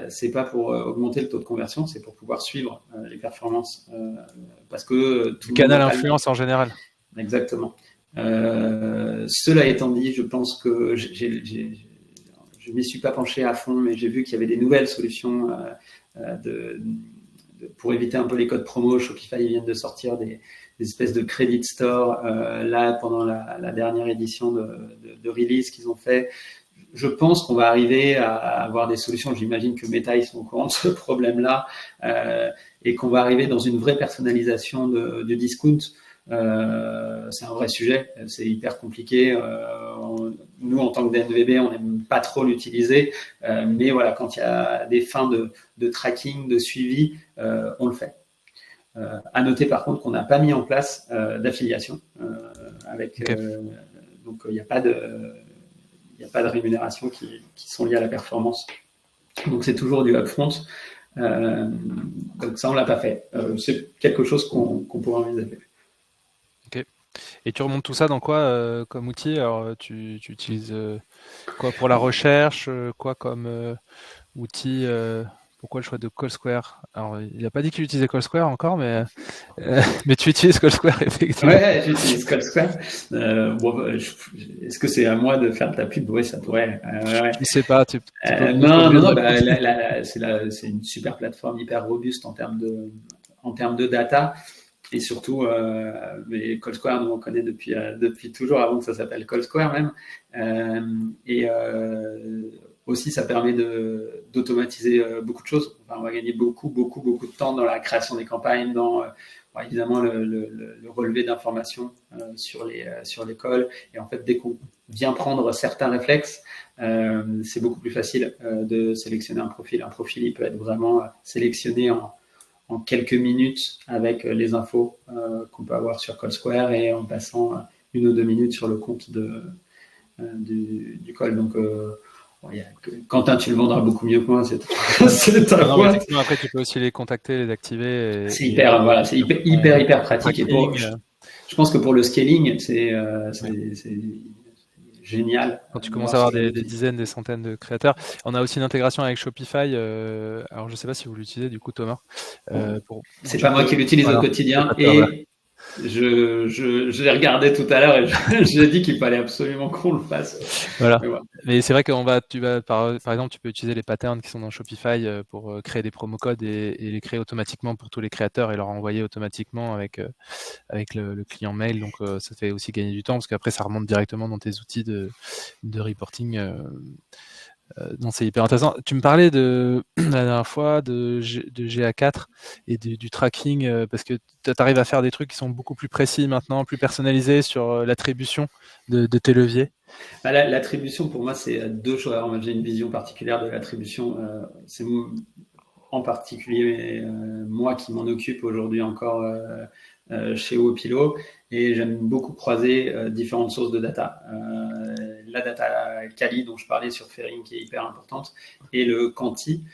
c'est pas pour augmenter le taux de conversion, c'est pour pouvoir suivre les performances. Parce que tout le canal influence en général. Exactement. Cela étant dit, je pense que je m'y suis pas penché à fond, mais j'ai vu qu'il y avait des nouvelles solutions pour éviter un peu les codes promo. Shopify, ils viennent de sortir des espèces de credit store là pendant la dernière édition de release qu'ils ont fait. Je pense qu'on va arriver à avoir des solutions. J'imagine que Meta, ils sont au courant de ce problème-là et qu'on va arriver dans une vraie personnalisation du discount. C'est un vrai sujet, c'est hyper compliqué. Nous, en tant que DNVB, on n'aime pas trop l'utiliser, mais voilà, quand il y a des fins de tracking, de suivi, on le fait. À noter par contre qu'on n'a pas mis en place d'affiliation donc il n'y a pas de rémunération qui sont liées à la performance. Donc c'est toujours du upfront. Donc ça, on l'a pas fait. C'est quelque chose qu'on pourrait envisager. Ok. Et tu remontes tout ça dans quoi comme outil? Alors tu utilises quoi pour la recherche? Quoi comme outil? Pourquoi le choix de CallSquare? Alors il n'a pas dit qu'il utilisait CallSquare encore, mais tu utilises CallSquare effectivement. Ouais, j'utilise CallSquare. Est-ce que c'est à moi de faire de la pub? Oui, ça pourrait. Ouais. Je sais pas. Non. C'est une super plateforme hyper robuste en termes de data. Et surtout, mais CallSquare, nous on connaît depuis toujours, avant que ça s'appelle CallSquare même. Aussi, ça permet d'automatiser beaucoup de choses. Enfin, on va gagner beaucoup de temps dans la création des campagnes, dans évidemment le relevé d'informations sur les calls. Et en fait, dès qu'on vient prendre certains réflexes, c'est beaucoup plus facile de sélectionner un profil. Un profil, il peut être vraiment sélectionné en quelques minutes avec les infos qu'on peut avoir sur CallSquare et en passant 1 ou 2 minutes sur le compte du call. Donc, Quentin, tu le vendras beaucoup mieux que moi. C'est ta boîte. Après, tu peux aussi les contacter, les activer. C'est hyper pratique. Et je pense que pour le scaling, c'est génial. Quand tu commences à avoir des dizaines, des centaines de créateurs. On a aussi une intégration avec Shopify. Alors, je ne sais pas si vous l'utilisez, du coup, Thomas. C'est pas moi qui l'utilise au quotidien. Et je l'ai regardé tout à l'heure et j'ai dit qu'il fallait absolument qu'on le fasse. Voilà. Mais c'est vrai que par exemple, tu peux utiliser les patterns qui sont dans Shopify pour créer des promo codes et les créer automatiquement pour tous les créateurs et leur envoyer automatiquement avec le client mail. Donc, ça fait aussi gagner du temps parce qu'après, ça remonte directement dans tes outils de reporting. Non, c'est hyper intéressant. Tu me parlais la dernière fois de GA4 et du tracking parce que tu arrives à faire des trucs qui sont beaucoup plus précis maintenant, plus personnalisés sur l'attribution de tes leviers. L'attribution, pour moi, c'est 2 choses. Alors, moi, j'ai une vision particulière de l'attribution. C'est en particulier moi qui m'en occupe aujourd'hui encore chez Wopilo, et j'aime beaucoup croiser différentes sources de data. La data quali dont je parlais sur Fairing qui est hyper importante, et le quanti.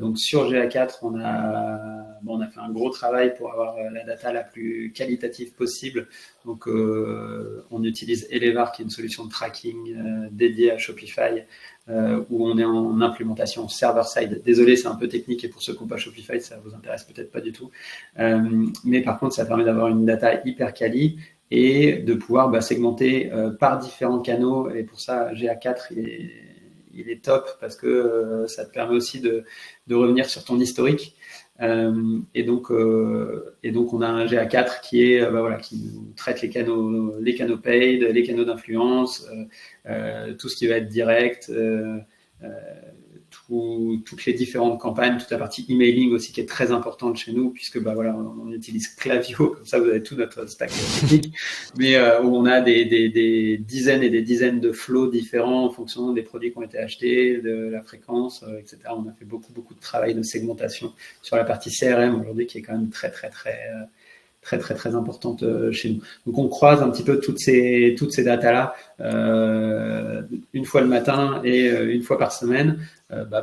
Donc sur GA4, on a fait un gros travail pour avoir la data la plus qualitative possible. Donc on utilise Elevar, qui est une solution de tracking dédiée à Shopify, où on est en implémentation server-side. Désolé, c'est un peu technique et pour ceux qui n'ont pas Shopify, ça vous intéresse peut-être pas du tout. Mais par contre, ça permet d'avoir une data hyper quali et de pouvoir segmenter par différents canaux. Et pour ça, GA4, il est top parce que ça te permet aussi de revenir sur ton historique. Et donc on a un GA4 qui nous traite les canaux paid, les canaux d'influence, tout ce qui va être direct, toutes les différentes campagnes, toute la partie emailing aussi qui est très importante chez nous, puisque voilà, on utilise Klaviyo, comme ça vous avez tout notre stack technique, mais où on a des dizaines et des dizaines de flows différents en fonction des produits qui ont été achetés, de la fréquence, etc. On a fait beaucoup de travail de segmentation sur la partie CRM aujourd'hui qui est quand même très importante chez nous. Donc on croise un petit peu toutes ces datas-là une fois le matin et une fois par semaine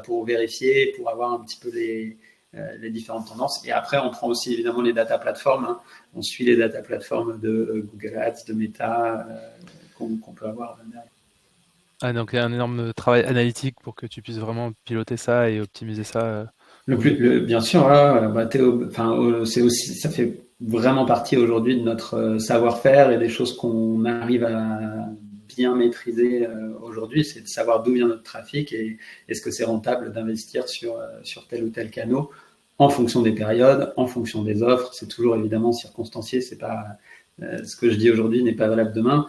pour vérifier, pour avoir un petit peu les différentes tendances. Et après, on prend aussi évidemment les data platforms. Hein. On suit les data platforms de Google Ads, de Meta qu'on peut avoir derrière. Ah, donc il y a un énorme travail analytique pour que tu puisses vraiment piloter ça et optimiser ça. Bien sûr, là, c'est aussi, ça fait vraiment partie aujourd'hui de notre savoir-faire et des choses qu'on arrive à bien maîtriser aujourd'hui, c'est de savoir d'où vient notre trafic et est-ce que c'est rentable d'investir sur tel ou tel canal en fonction des périodes, en fonction des offres. C'est toujours évidemment circonstancié, c'est pas ce que je dis aujourd'hui n'est pas valable demain,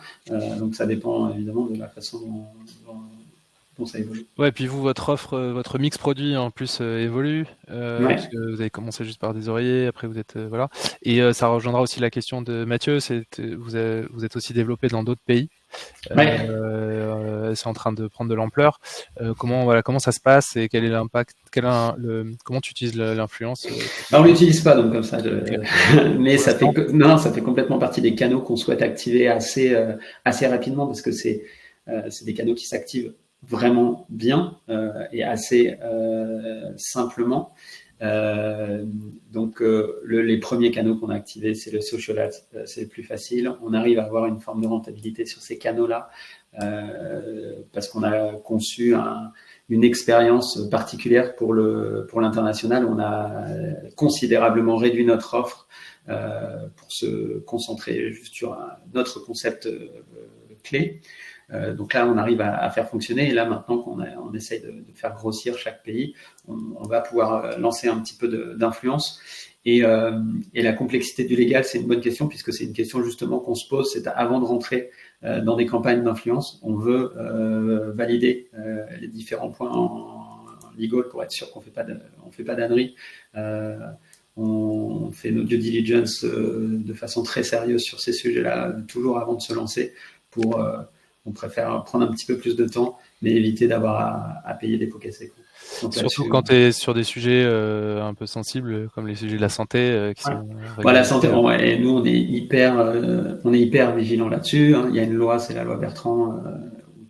donc ça dépend évidemment de la façon dont ça évolue. Ouais, puis vous, votre mix produit en plus évolue, parce que vous avez commencé juste par des oreillers, après vous êtes voilà, et ça rejoindra aussi la question de Mathieu. Vous êtes aussi développé dans d'autres pays. C'est en train de prendre de l'ampleur. Comment ça se passe et quel est l'impact, comment tu utilises l'influence On l'utilise pas donc comme ça, mais ça fait complètement partie des canaux qu'on souhaite activer assez rapidement parce que c'est des canaux qui s'activent vraiment bien et assez simplement. Donc les premiers canaux qu'on a activés, c'est le social ads, c'est le plus facile. On arrive à avoir une forme de rentabilité sur ces canaux-là parce qu'on a conçu une expérience particulière pour l'international. On a considérablement réduit notre offre pour se concentrer juste sur notre concept clé. Donc là, on arrive à faire fonctionner. Et là, maintenant qu'on essaye de faire grossir chaque pays, on va pouvoir lancer un petit peu d'influence. Et la complexité du légal, c'est une bonne question puisque c'est une question justement qu'on se pose. C'est avant de rentrer dans des campagnes d'influence, on veut valider les différents points en legal pour être sûr qu'on fait pas d'âneries. On fait nos due diligence de façon très sérieuse sur ces sujets-là, toujours avant de se lancer on préfère prendre un petit peu plus de temps, mais éviter d'avoir à payer des pots cassés. Surtout quand tu es sur des sujets un peu sensibles, comme les sujets de la santé. La santé, et nous, on est hyper vigilants là-dessus. Hein. Il y a une loi, c'est la loi Bertrand, où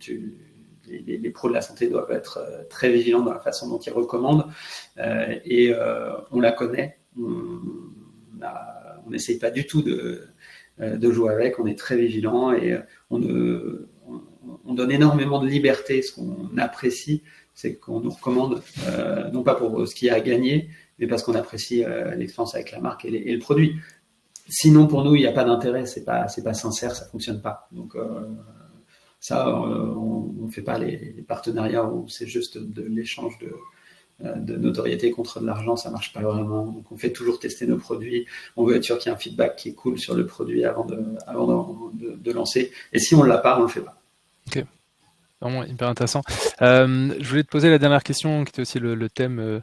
les pros de la santé doivent être très vigilants dans la façon dont ils recommandent. Et on la connaît. On n'essaye pas du tout de jouer avec. On est très vigilants et on donne énormément de liberté. Ce qu'on apprécie, c'est qu'on nous recommande, non pas pour ce qu'il y a à gagner, mais parce qu'on apprécie l'expérience avec la marque et le produit. Sinon, pour nous, il n'y a pas d'intérêt, c'est pas sincère, ça fonctionne pas. Donc on ne fait pas les partenariats où c'est juste de l'échange de notoriété contre de l'argent, ça marche pas vraiment. Donc on fait toujours tester nos produits. On veut être sûr qu'il y a un feedback qui est cool sur le produit avant de lancer. Et si on l'a pas, on le fait pas. Ok. Vraiment hyper intéressant. Je voulais te poser la dernière question qui était aussi le thème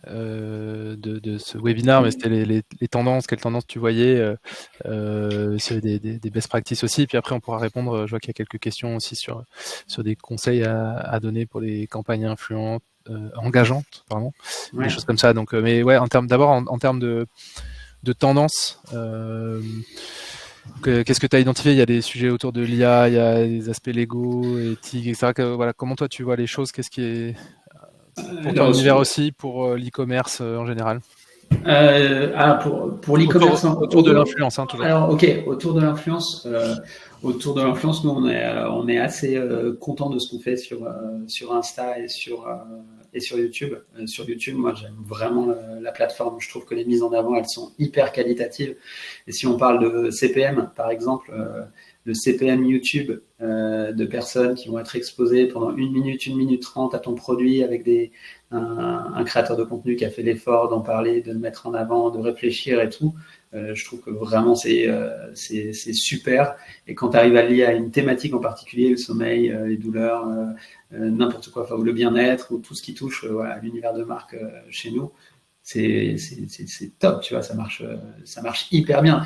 de ce webinaire, mais c'était les tendances, quelles tendances tu voyais, des best practices aussi, puis après on pourra répondre, je vois qu'il y a quelques questions aussi sur des conseils à donner pour les campagnes influentes, engageantes, pardon, des choses comme ça. Donc, mais ouais, en termes de tendances, qu'est-ce que tu as identifié? Il y a des sujets autour de l'IA, il y a des aspects légaux, éthiques, etc. Comment toi tu vois les choses? Qu'est-ce qui est pour ton univers aussi, pour l'e-commerce en général? Pour l'e-commerce autour de l'influence, hein, toujours. Alors autour de l'influence, nous on est assez content de ce qu'on fait sur Insta et sur YouTube. Sur YouTube, moi j'aime vraiment la plateforme. Je trouve que les mises en avant elles sont hyper qualitatives. Et si on parle de CPM par exemple, le CPM YouTube de personnes qui vont être exposées pendant 1 minute, 1 minute 30 à ton produit avec un créateur de contenu qui a fait l'effort d'en parler, de le mettre en avant, de réfléchir et tout. Je trouve que vraiment c'est super. Et quand tu arrives à lier à une thématique en particulier, le sommeil, les douleurs, n'importe quoi, enfin, ou le bien-être, ou tout ce qui touche à l'univers de marque chez nous, c'est top, tu vois, ça marche hyper bien.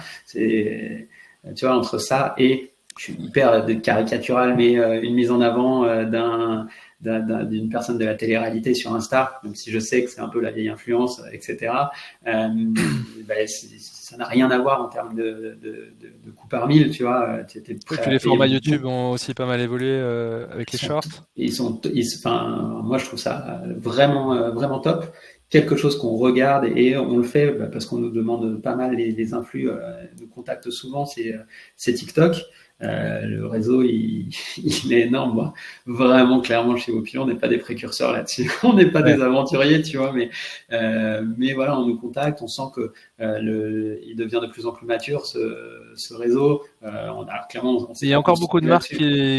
Tu vois, entre ça et, je suis hyper caricatural, mais une mise en avant d'une personne de la télé-réalité sur Insta, même si je sais que c'est un peu la vieille influence, etc. Ça n'a rien à voir en termes de coût par mille, tu vois. Puis les formats YouTube ont aussi pas mal évolué avec les shorts. Moi, je trouve ça vraiment, vraiment top. Quelque chose qu'on regarde et on le fait parce qu'on nous demande pas mal, les influx nous contactent souvent, c'est TikTok. Le réseau, il est énorme. Moi. Vraiment, clairement, chez Opilon, on n'est pas des précurseurs là-dessus. On n'est pas des aventuriers, tu vois, mais voilà, on nous contacte, on sent que il devient de plus en plus mature, ce réseau. Alors, clairement, il y a encore beaucoup de marques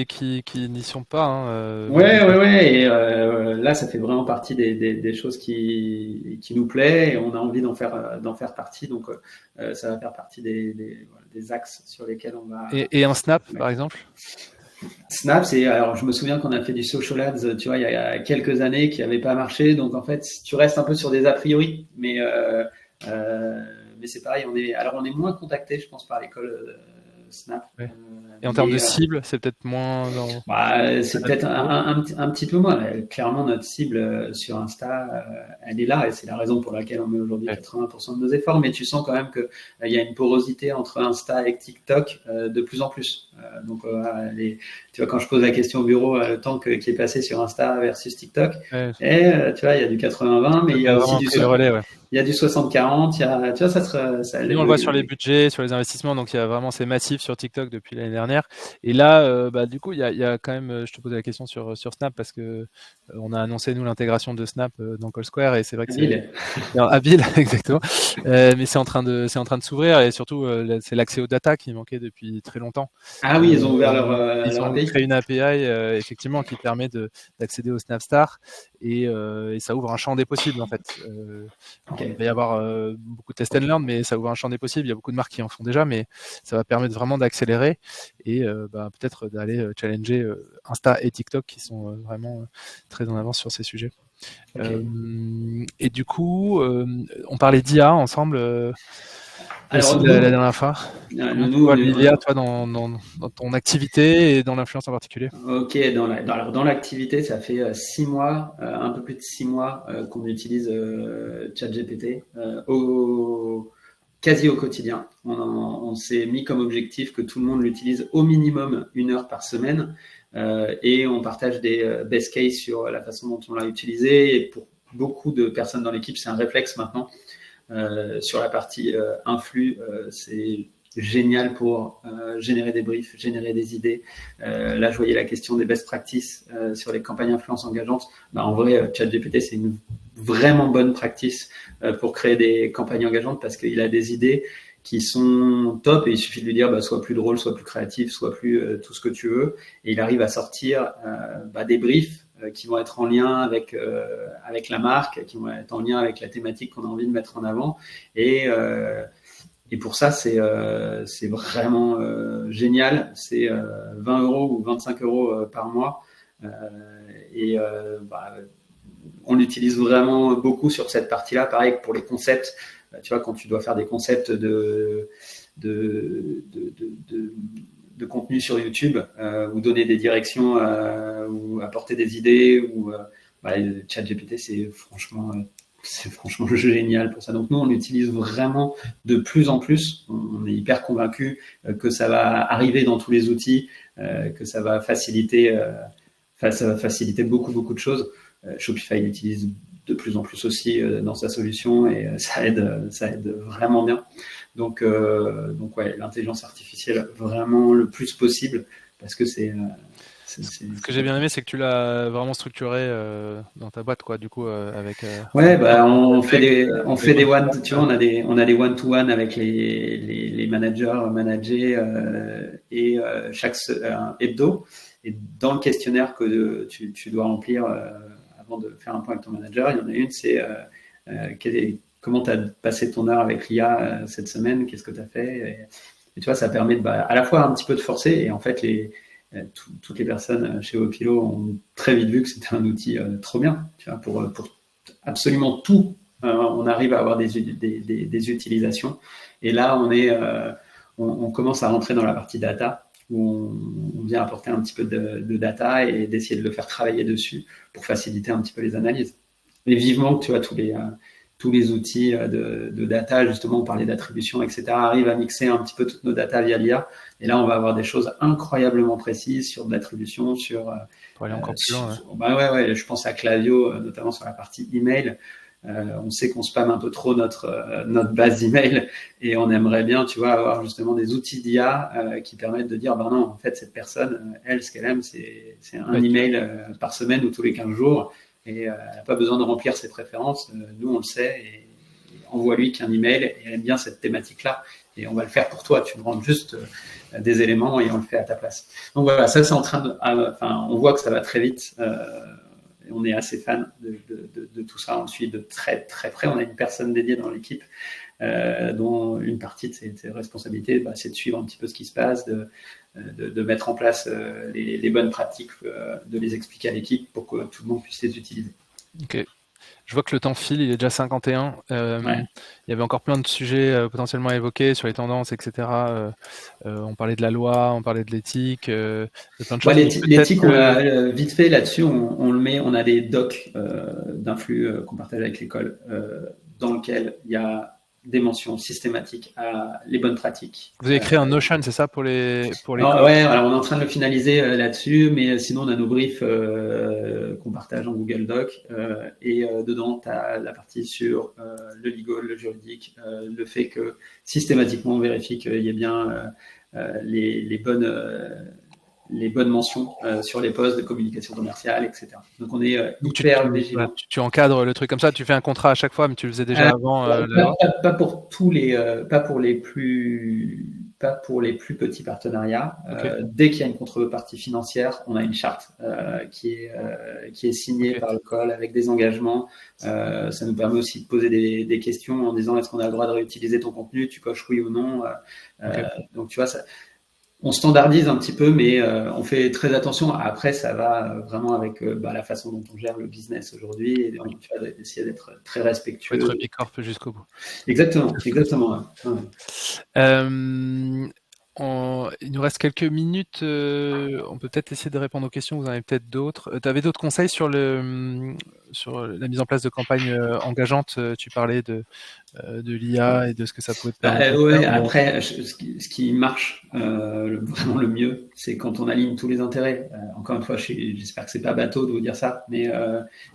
qui n'y sont pas. Hein, ouais. Et là, ça fait vraiment partie des choses qui nous plaît et on a envie d'en faire partie. Donc, ça va faire partie des axes sur lesquels on va. Et un Snap, par exemple? Snap, alors je me souviens qu'on a fait du social ads, tu vois, il y a quelques années qui n'avait pas marché. Donc en fait, tu restes un peu sur des a priori, mais c'est pareil. On est moins contacté, je pense, par l'école Snap. Ouais. Et en termes de cible, c'est peut-être moins. C'est peut-être un petit peu moins. Clairement, notre cible sur Insta, elle est là et c'est la raison pour laquelle on met aujourd'hui 80% de nos efforts. Mais tu sens quand même qu'il y a une porosité entre Insta et TikTok de plus en plus. Donc, tu vois, quand je pose la question au bureau, le temps qui est passé sur Insta versus TikTok, et tu vois, il y a du 80-20, mais il y a aussi du relais, il y a du 60-40, tu vois, Nous, on le voit sur les budgets, sur les investissements, donc il y a vraiment, c'est massif sur TikTok depuis l'année dernière. Et là, du coup, il y a quand même, je te posais la question sur Snap parce que on a annoncé, nous, l'intégration de Snap dans Call Square et c'est vrai que c'est habile, exactement. Mais c'est en train de s'ouvrir et surtout, c'est l'accès aux data qui manquait depuis très longtemps. Ah oui, ils ont ouvert ils ont créé une API, effectivement, qui permet d'accéder au Snapstar et ça ouvre un champ des possibles, en fait. Il va y avoir beaucoup de test and learn, mais ça ouvre un champ des possibles. Il y a beaucoup de marques qui en font déjà, mais ça va permettre vraiment d'accélérer et peut-être d'aller challenger Insta et TikTok qui sont vraiment très en avance sur ces sujets. Et du coup, on parlait d'IA ensemble aussi la dernière fois. Comment tu vois l'IA, toi, dans ton activité et dans l'influence en particulier? Ok, dans l'activité, ça fait 6 mois, un peu plus de 6 mois qu'on utilise ChatGPT quasi au quotidien. On s'est mis comme objectif que tout le monde l'utilise au minimum 1 heure par semaine et on partage des best cases sur la façon dont on l'a utilisé. Et pour beaucoup de personnes dans l'équipe, c'est un réflexe maintenant. Sur la partie influx, c'est génial pour générer des briefs, générer des idées. Là, je voyais la question des best practices sur les campagnes influence engageantes. En vrai, ChatGPT, c'est une vraiment bonne practice pour créer des campagnes engageantes parce qu'il a des idées qui sont top et il suffit de lui dire soit plus drôle, soit plus créatif, soit plus tout ce que tu veux. Et il arrive à sortir des briefs qui vont être en lien avec la marque, qui vont être en lien avec la thématique qu'on a envie de mettre en avant. Et pour ça, c'est vraiment génial. C'est 20 € ou 25 € par mois. On l'utilise vraiment beaucoup sur cette partie-là. Pareil pour les concepts. Tu vois, quand tu dois faire des concepts de contenu sur YouTube ou donner des directions ou apporter des idées ou ChatGPT, c'est franchement génial pour ça. Donc nous, on l'utilise vraiment de plus en plus. On est hyper convaincus que ça va arriver dans tous les outils, que ça va faciliter beaucoup de choses. Shopify l'utilise de plus en plus aussi dans sa solution et ça aide vraiment bien. Donc ouais, l'intelligence artificielle vraiment le plus possible parce que c'est Ce que j'ai bien aimé, c'est que tu l'as vraiment structuré dans ta boîte, quoi. Du coup, avec. Ouais, on fait des one, tu vois, on a des one-to-one avec les managers et chaque hebdo. Et dans le questionnaire que tu dois remplir avant de faire un point avec ton manager, il y en a une, c'est comment tu as passé ton heure avec l'IA cette semaine, qu'est-ce que tu as fait. Et tu vois, ça permet à la fois un petit peu de forcer, et en fait, toutes les personnes chez Opilo ont très vite vu que c'était un outil trop bien, tu vois, pour absolument tout. On arrive à avoir des utilisations. Et là, on commence à rentrer dans la partie data, où on vient apporter un petit peu de data et d'essayer de le faire travailler dessus pour faciliter un petit peu les analyses. Et vivement que tu vois tous les outils de data, justement, on parlait d'attribution, etc., arrivent à mixer un petit peu toutes nos data via l'IA. Et là, on va avoir des choses incroyablement précises sur de l'attribution, pour aller encore plus loin. Ouais, je pense à Klaviyo, notamment sur la partie email. On sait qu'on spamme un peu trop notre base d'email et on aimerait bien, tu vois, avoir justement des outils d'IA qui permettent de dire, ben non, en fait, cette personne, elle, ce qu'elle aime, c'est un email par semaine ou tous les 15 jours. Et elle n'a pas besoin de remplir ses préférences. Nous, on le sait. Et envoie-lui qu'un email et elle aime bien cette thématique-là. Et on va le faire pour toi. Tu me rends juste des éléments et on le fait à ta place. Donc voilà, ça, c'est en train de. On voit que ça va très vite. Et on est assez fan de tout ça. On suit de très, très près. On a une personne dédiée dans l'équipe dont une partie de ses responsabilités, c'est de suivre un petit peu ce qui se passe, de mettre en place les bonnes pratiques, de les expliquer à l'équipe pour que tout le monde puisse les utiliser. Ok. Je vois que le temps file, il est déjà 51. Il y avait encore plein de sujets potentiellement à évoquer sur les tendances, etc. On parlait de la loi, on parlait de l'éthique, de plein de choses. L'éthique, on a vite fait là-dessus, on le met, on a des docs d'influx qu'on partage avec l'école dans lequel il y a des mentions systématiques à les bonnes pratiques. Vous avez créé un Notion, c'est ça, pour les ouais, alors on est en train de le finaliser là-dessus, mais sinon on a nos briefs qu'on partage en Google Doc et dedans tu as la partie sur le legal, le juridique, le fait que systématiquement on vérifie qu'il y ait bien les bonnes mentions sur les postes de communication commerciale, etc. Donc on est hyper vigilant. Tu encadres le truc comme ça, tu fais un contrat à chaque fois, mais tu le faisais déjà avant la loi. Pas pour les plus petits partenariats. Okay. Dès qu'il y a une contrepartie financière, on a une charte qui est signée par le col avec des engagements. Ça nous permet aussi de poser des questions en disant est-ce qu'on a le droit de réutiliser ton contenu, tu coches oui ou non. Donc tu vois, on standardise un petit peu, mais on fait très attention. Après, ça va vraiment avec la façon dont on gère le business aujourd'hui. Et tu vas essayer d'être très respectueux. Être bicorp jusqu'au bout. Exactement. Ouais. Il nous reste quelques minutes. On peut peut-être essayer de répondre aux questions. Vous en avez peut-être d'autres. Tu avais d'autres conseils sur la mise en place de campagnes engageantes. Tu parlais de l'IA et de ce que ça pouvait te permettre. Ouais, après, ce qui marche vraiment le mieux, c'est quand on aligne tous les intérêts. Encore une fois, j'espère que c'est pas bateau de vous dire ça, mais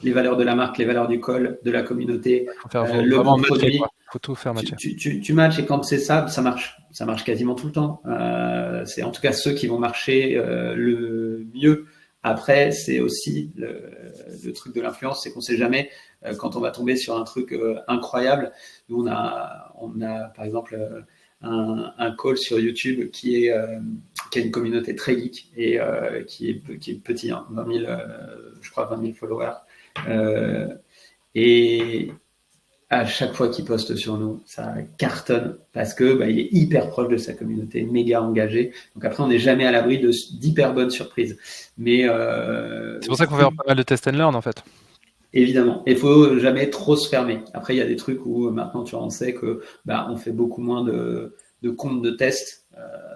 les valeurs de la marque, les valeurs du call, de la communauté, le bon produit. Faut tout faire matcher. Tu matches et quand c'est ça, ça marche. Ça marche quasiment tout le temps. C'est en tout cas ceux qui vont marcher le mieux. Après, c'est aussi le truc de l'influence, c'est qu'on sait jamais quand on va tomber sur un truc incroyable. Nous, on a par exemple un call sur YouTube qui a une communauté très geek et qui est petit, hein, 20 000 followers. Et à chaque fois qu'il poste sur nous, ça cartonne parce que il est hyper proche de sa communauté, méga engagé. Donc après, on n'est jamais à l'abri d'hyper bonnes surprises. Mais c'est pour ça qu'on fait pas mal de test and learn en fait. Évidemment, il faut jamais trop se fermer. Après, il y a des trucs où maintenant, tu en sais que on fait beaucoup moins de comptes de tests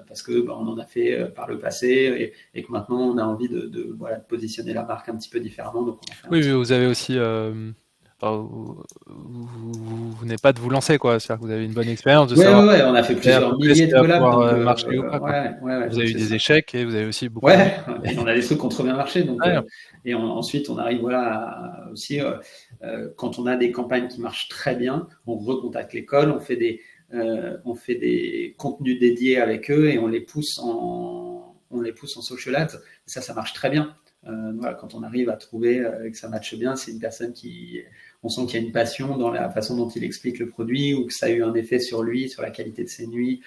parce que on en a fait par le passé et que maintenant on a envie de positionner la marque un petit peu différemment. Donc oui, vous avez aussi. Vous venez pas de vous lancer, quoi. C'est-à-dire que vous avez une bonne expérience. Ouais, on a fait plusieurs milliers de collabs. Vous avez eu des échecs et vous avez aussi beaucoup. Ouais, et on a des trucs qui ont trop bien marché. Donc, et ensuite, on arrive aussi, quand on a des campagnes qui marchent très bien, on recontacte l'école, on fait des contenus dédiés avec eux et on les pousse en on les pousse en social ads. Ça marche très bien. Voilà, quand on arrive à trouver que ça matche bien, c'est une personne on sent qu'il y a une passion dans la façon dont il explique le produit ou que ça a eu un effet sur lui, sur la qualité de ses nuits.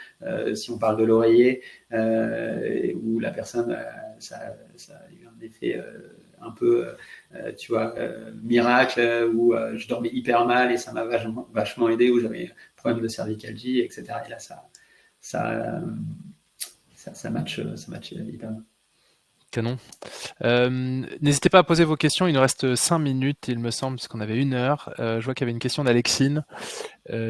Si on parle de l'oreiller, où la personne, ça a eu un effet un peu, tu vois, miracle, où je dormais hyper mal et ça m'a vachement aidé, où j'avais un problème de cervicalgie, etc. Et là, ça match hyper bien. Canon. N'hésitez pas à poser vos questions. Il nous reste 5 minutes, il me semble, puisqu'on avait 1 heure. Je vois qu'il y avait une question d'Alexine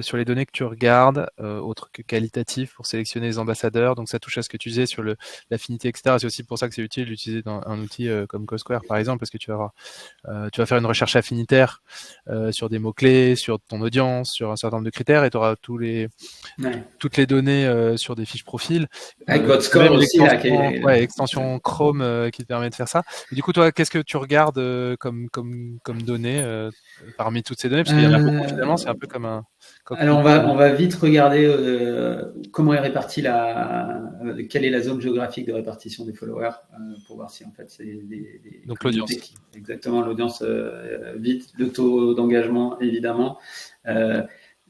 sur les données que tu regardes, autres que qualitatives, pour sélectionner les ambassadeurs. Donc ça touche à ce que tu disais sur l'affinité, etc. C'est aussi pour ça que c'est utile d'utiliser un outil comme CoSquare, par exemple, parce que tu vas faire une recherche affinitaire sur des mots-clés, sur ton audience, sur un certain nombre de critères, et tu auras toutes les données sur des fiches profil. Avec CoSquare aussi, extension Chrome qui te permet de faire ça. Et du coup, toi, qu'est-ce que tu regardes comme données parmi toutes ces données? Parce qu'il y en a beaucoup, finalement, c'est un peu comme un... Alors, on va vite regarder comment est répartie quelle est la zone géographique de répartition des followers pour voir si en fait c'est donc l'audience. Exactement, l'audience vite, le taux d'engagement évidemment,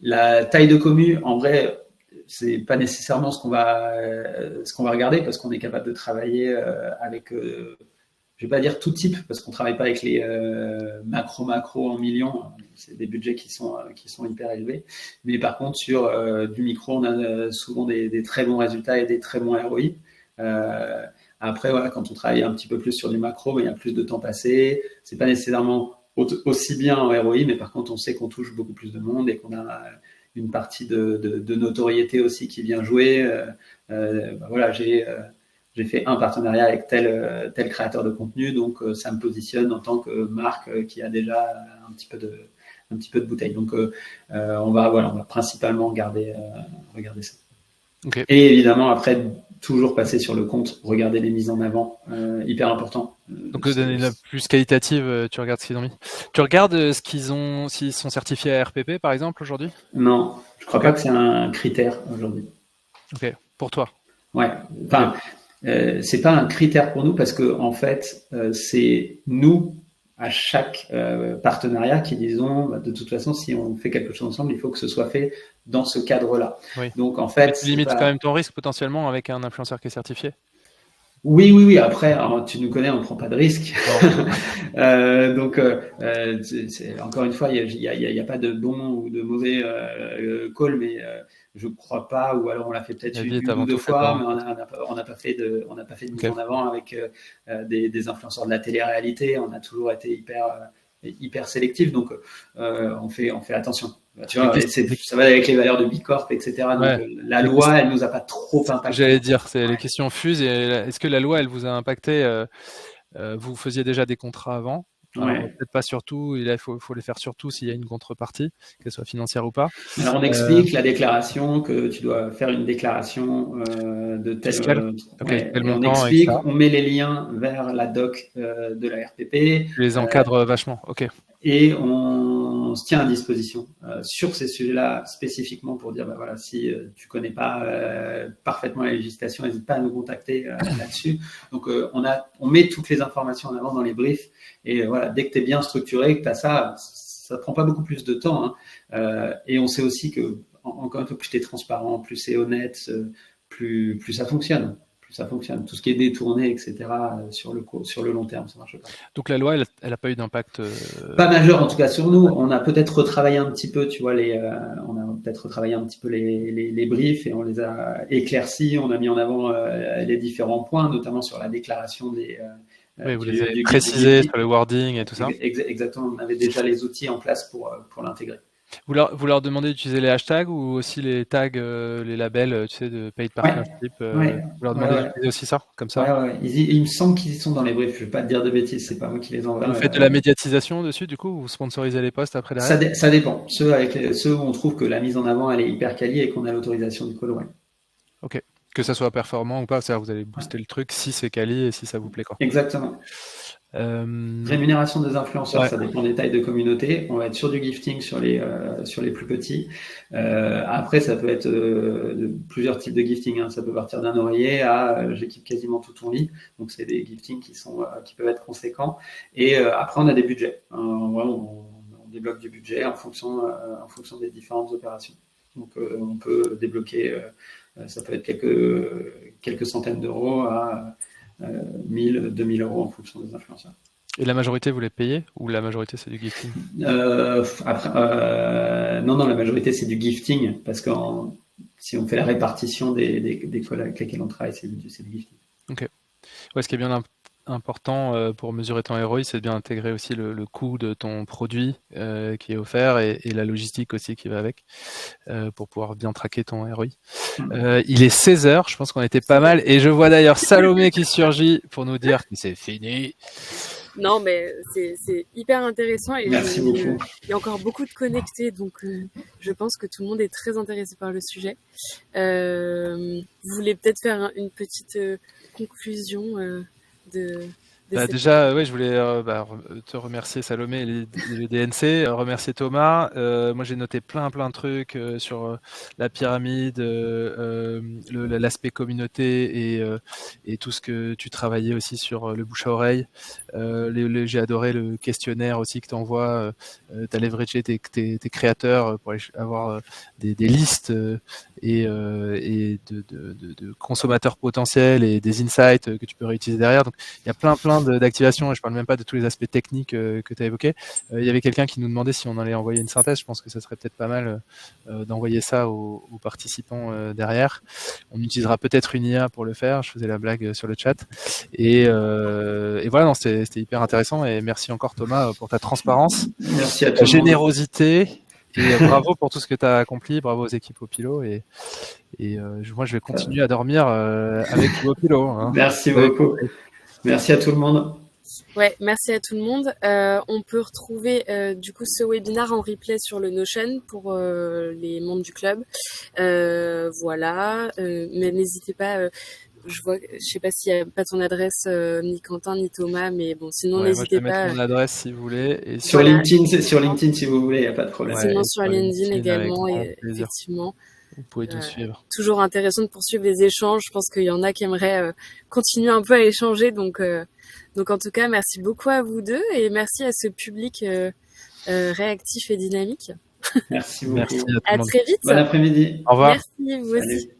la taille de commu. En vrai, c'est pas nécessairement ce qu'on va regarder parce qu'on est capable de travailler avec je vais pas dire tout type parce qu'on travaille pas avec les macro en millions, c'est des budgets qui sont hyper élevés, mais par contre sur du micro on a souvent des très bons résultats et des très bons ROI. Après voilà, quand on travaille un petit peu plus sur du macro, il y a plus de temps passé, c'est pas nécessairement aussi bien en ROI, mais par contre on sait qu'on touche beaucoup plus de monde et qu'on a une partie de notoriété aussi qui vient jouer. Voilà, j'ai fait un partenariat avec tel créateur de contenu, donc ça me positionne en tant que marque qui a déjà un petit peu de bouteille. Donc on va principalement regarder ça. Okay. Et évidemment après toujours passer sur le compte, regarder les mises en avant, hyper important. Donc les données la plus qualitative, tu regardes ce qu'ils ont mis. Tu regardes s'ils sont certifiés à RPP par exemple aujourd'hui? Non, je crois pas que c'est un critère aujourd'hui. Ok, pour toi. Ouais, enfin. C'est pas un critère pour nous parce que en fait c'est nous à chaque partenariat qui disons de toute façon si on fait quelque chose ensemble il faut que ce soit fait dans ce cadre-là. Oui. Donc en fait tu limites quand même ton risque potentiellement avec un influenceur qui est certifié. Oui. Après, alors, tu nous connais, on prend pas de risque. Donc, encore une fois, il y a pas de bon ou de mauvais call, mais je crois pas. Ou alors on l'a fait peut-être une ou deux fois, mais on n'a pas fait de mise en avant avec des influenceurs de la télé-réalité. On a toujours été hyper sélectif, donc on fait attention. Tu vois, ça va avec les valeurs de Bicorp, etc. Donc la loi, elle nous a pas trop impacté. J'allais dire, les questions fusent. Est-ce que la loi, elle vous a impacté? Vous faisiez déjà des contrats avant? Peut-être pas surtout, il faut les faire surtout s'il y a une contrepartie, qu'elle soit financière ou pas. Alors on explique la déclaration, que tu dois faire une déclaration de tel on explique, on met les liens vers la doc de la RPP. Tu les encadres vachement, ok. Et on se tient à disposition sur ces sujets-là spécifiquement pour dire voilà, si tu connais pas parfaitement la législation, n'hésite pas à nous contacter là-dessus. Donc on met toutes les informations en avant dans les briefs et voilà, dès que tu es bien structuré, que tu as ça prend pas beaucoup plus de temps. Et on sait aussi que encore une fois, plus tu es transparent, plus c'est honnête, plus ça fonctionne. Ça fonctionne. Tout ce qui est détourné, etc., sur le long terme, ça marche pas. Donc la loi, elle n'a pas eu d'impact Pas majeur, en tout cas, sur nous. On a peut-être retravaillé un petit peu, tu vois, on a peut-être retravaillé un petit peu les briefs et on les a éclaircis. On a mis en avant les différents points, notamment sur la déclaration des... oui, vous les avez précisés sur le wording et tout ça. Exactement. On avait déjà les outils en place pour l'intégrer. Vous leur demandez d'utiliser les hashtags ou aussi les tags, les labels, tu sais, de paid partnership. Vous leur demandez d'utiliser aussi ça, comme ça. Il me semble qu'ils sont dans les briefs. Je ne vais pas te dire de bêtises, c'est pas moi qui les envoie. Vous faites de la médiatisation dessus, du coup, vous sponsorisez les posts après derrière. Ça dépend. Ceux où on trouve que la mise en avant elle est hyper quali et qu'on a l'autorisation du call, Ok. Que ça soit performant ou pas, c'est-à-dire vous allez booster le truc si c'est quali et si ça vous plaît, quoi. Exactement. Rémunération des influenceurs, Ouais. ça dépend des tailles de communauté. On va être sur du gifting sur les plus petits. Après, ça peut être plusieurs types de gifting. Ça peut partir d'un oreiller à j'équipe quasiment tout ton lit. Donc, c'est des giftings qui peuvent être conséquents. Et après, on a des budgets. On débloque du budget en fonction des différentes opérations. Donc, on peut débloquer, ça peut être quelques centaines d'euros à 1000, 2000 euros en fonction des influenceurs. Et la majorité, vous les payez ou la majorité, c'est du gifting? Non, la majorité, c'est du gifting parce que si on fait la répartition des collègues avec lesquels on travaille, c'est du gifting. Ok. Ouais, ce qui est bien important pour mesurer ton ROI, c'est de bien intégrer aussi le coût de ton produit qui est offert et la logistique aussi qui va avec pour pouvoir bien traquer ton ROI. Il est 16h, je pense qu'on était pas mal et je vois d'ailleurs Salomé qui surgit pour nous dire que c'est fini. Non, mais c'est hyper intéressant et Merci beaucoup. Il y a encore beaucoup de connectés, donc je pense que tout le monde est très intéressé par le sujet. Vous voulez peut-être faire une petite conclusion de déjà, je voulais te remercier Salomé et le DNC, remercier Thomas. Moi, j'ai noté plein de trucs sur la pyramide, l'aspect communauté et tout ce que tu travaillais aussi sur le bouche à oreille. J'ai adoré le questionnaire aussi que tu envoies. Tu as leveragé tes créateurs pour aller avoir des listes et de consommateurs potentiels et des insights que tu peux réutiliser derrière. Donc, il y a plein d'activations, et je parle même pas de tous les aspects techniques que tu as évoqués. Il y avait quelqu'un qui nous demandait si on allait envoyer une synthèse. Je pense que ça serait peut-être pas mal d'envoyer ça aux participants derrière. On utilisera peut-être une IA pour le faire. Je faisais la blague sur le chat. Et voilà, non, c'était hyper intéressant. Et merci encore Thomas pour ta transparence, merci à ta générosité. Et bravo pour tout ce que tu as accompli. Bravo aux équipes Opilo. Et moi, je vais continuer à dormir avec vous Opilo. Hein. Merci beaucoup. Merci à tout le monde. Ouais, merci à tout le monde. On peut retrouver du coup ce webinaire en replay sur le Notion pour les membres du club. Voilà, mais n'hésitez pas. Je sais pas s'il y a pas ton adresse ni Quentin ni Thomas, mais bon, sinon n'hésitez pas. Je vais mettre mon adresse si vous voulez. Et sur LinkedIn, si vous voulez, il n'y a pas de problème. Sinon sur LinkedIn également, et effectivement. Vous pouvez tout suivre. Toujours intéressant de poursuivre les échanges. Je pense qu'il y en a qui aimeraient continuer un peu à échanger. Donc en tout cas, merci beaucoup à vous deux et merci à ce public réactif et dynamique. Merci beaucoup. Merci à très vite. Bon après-midi. Au revoir. Merci, vous aussi. Salut.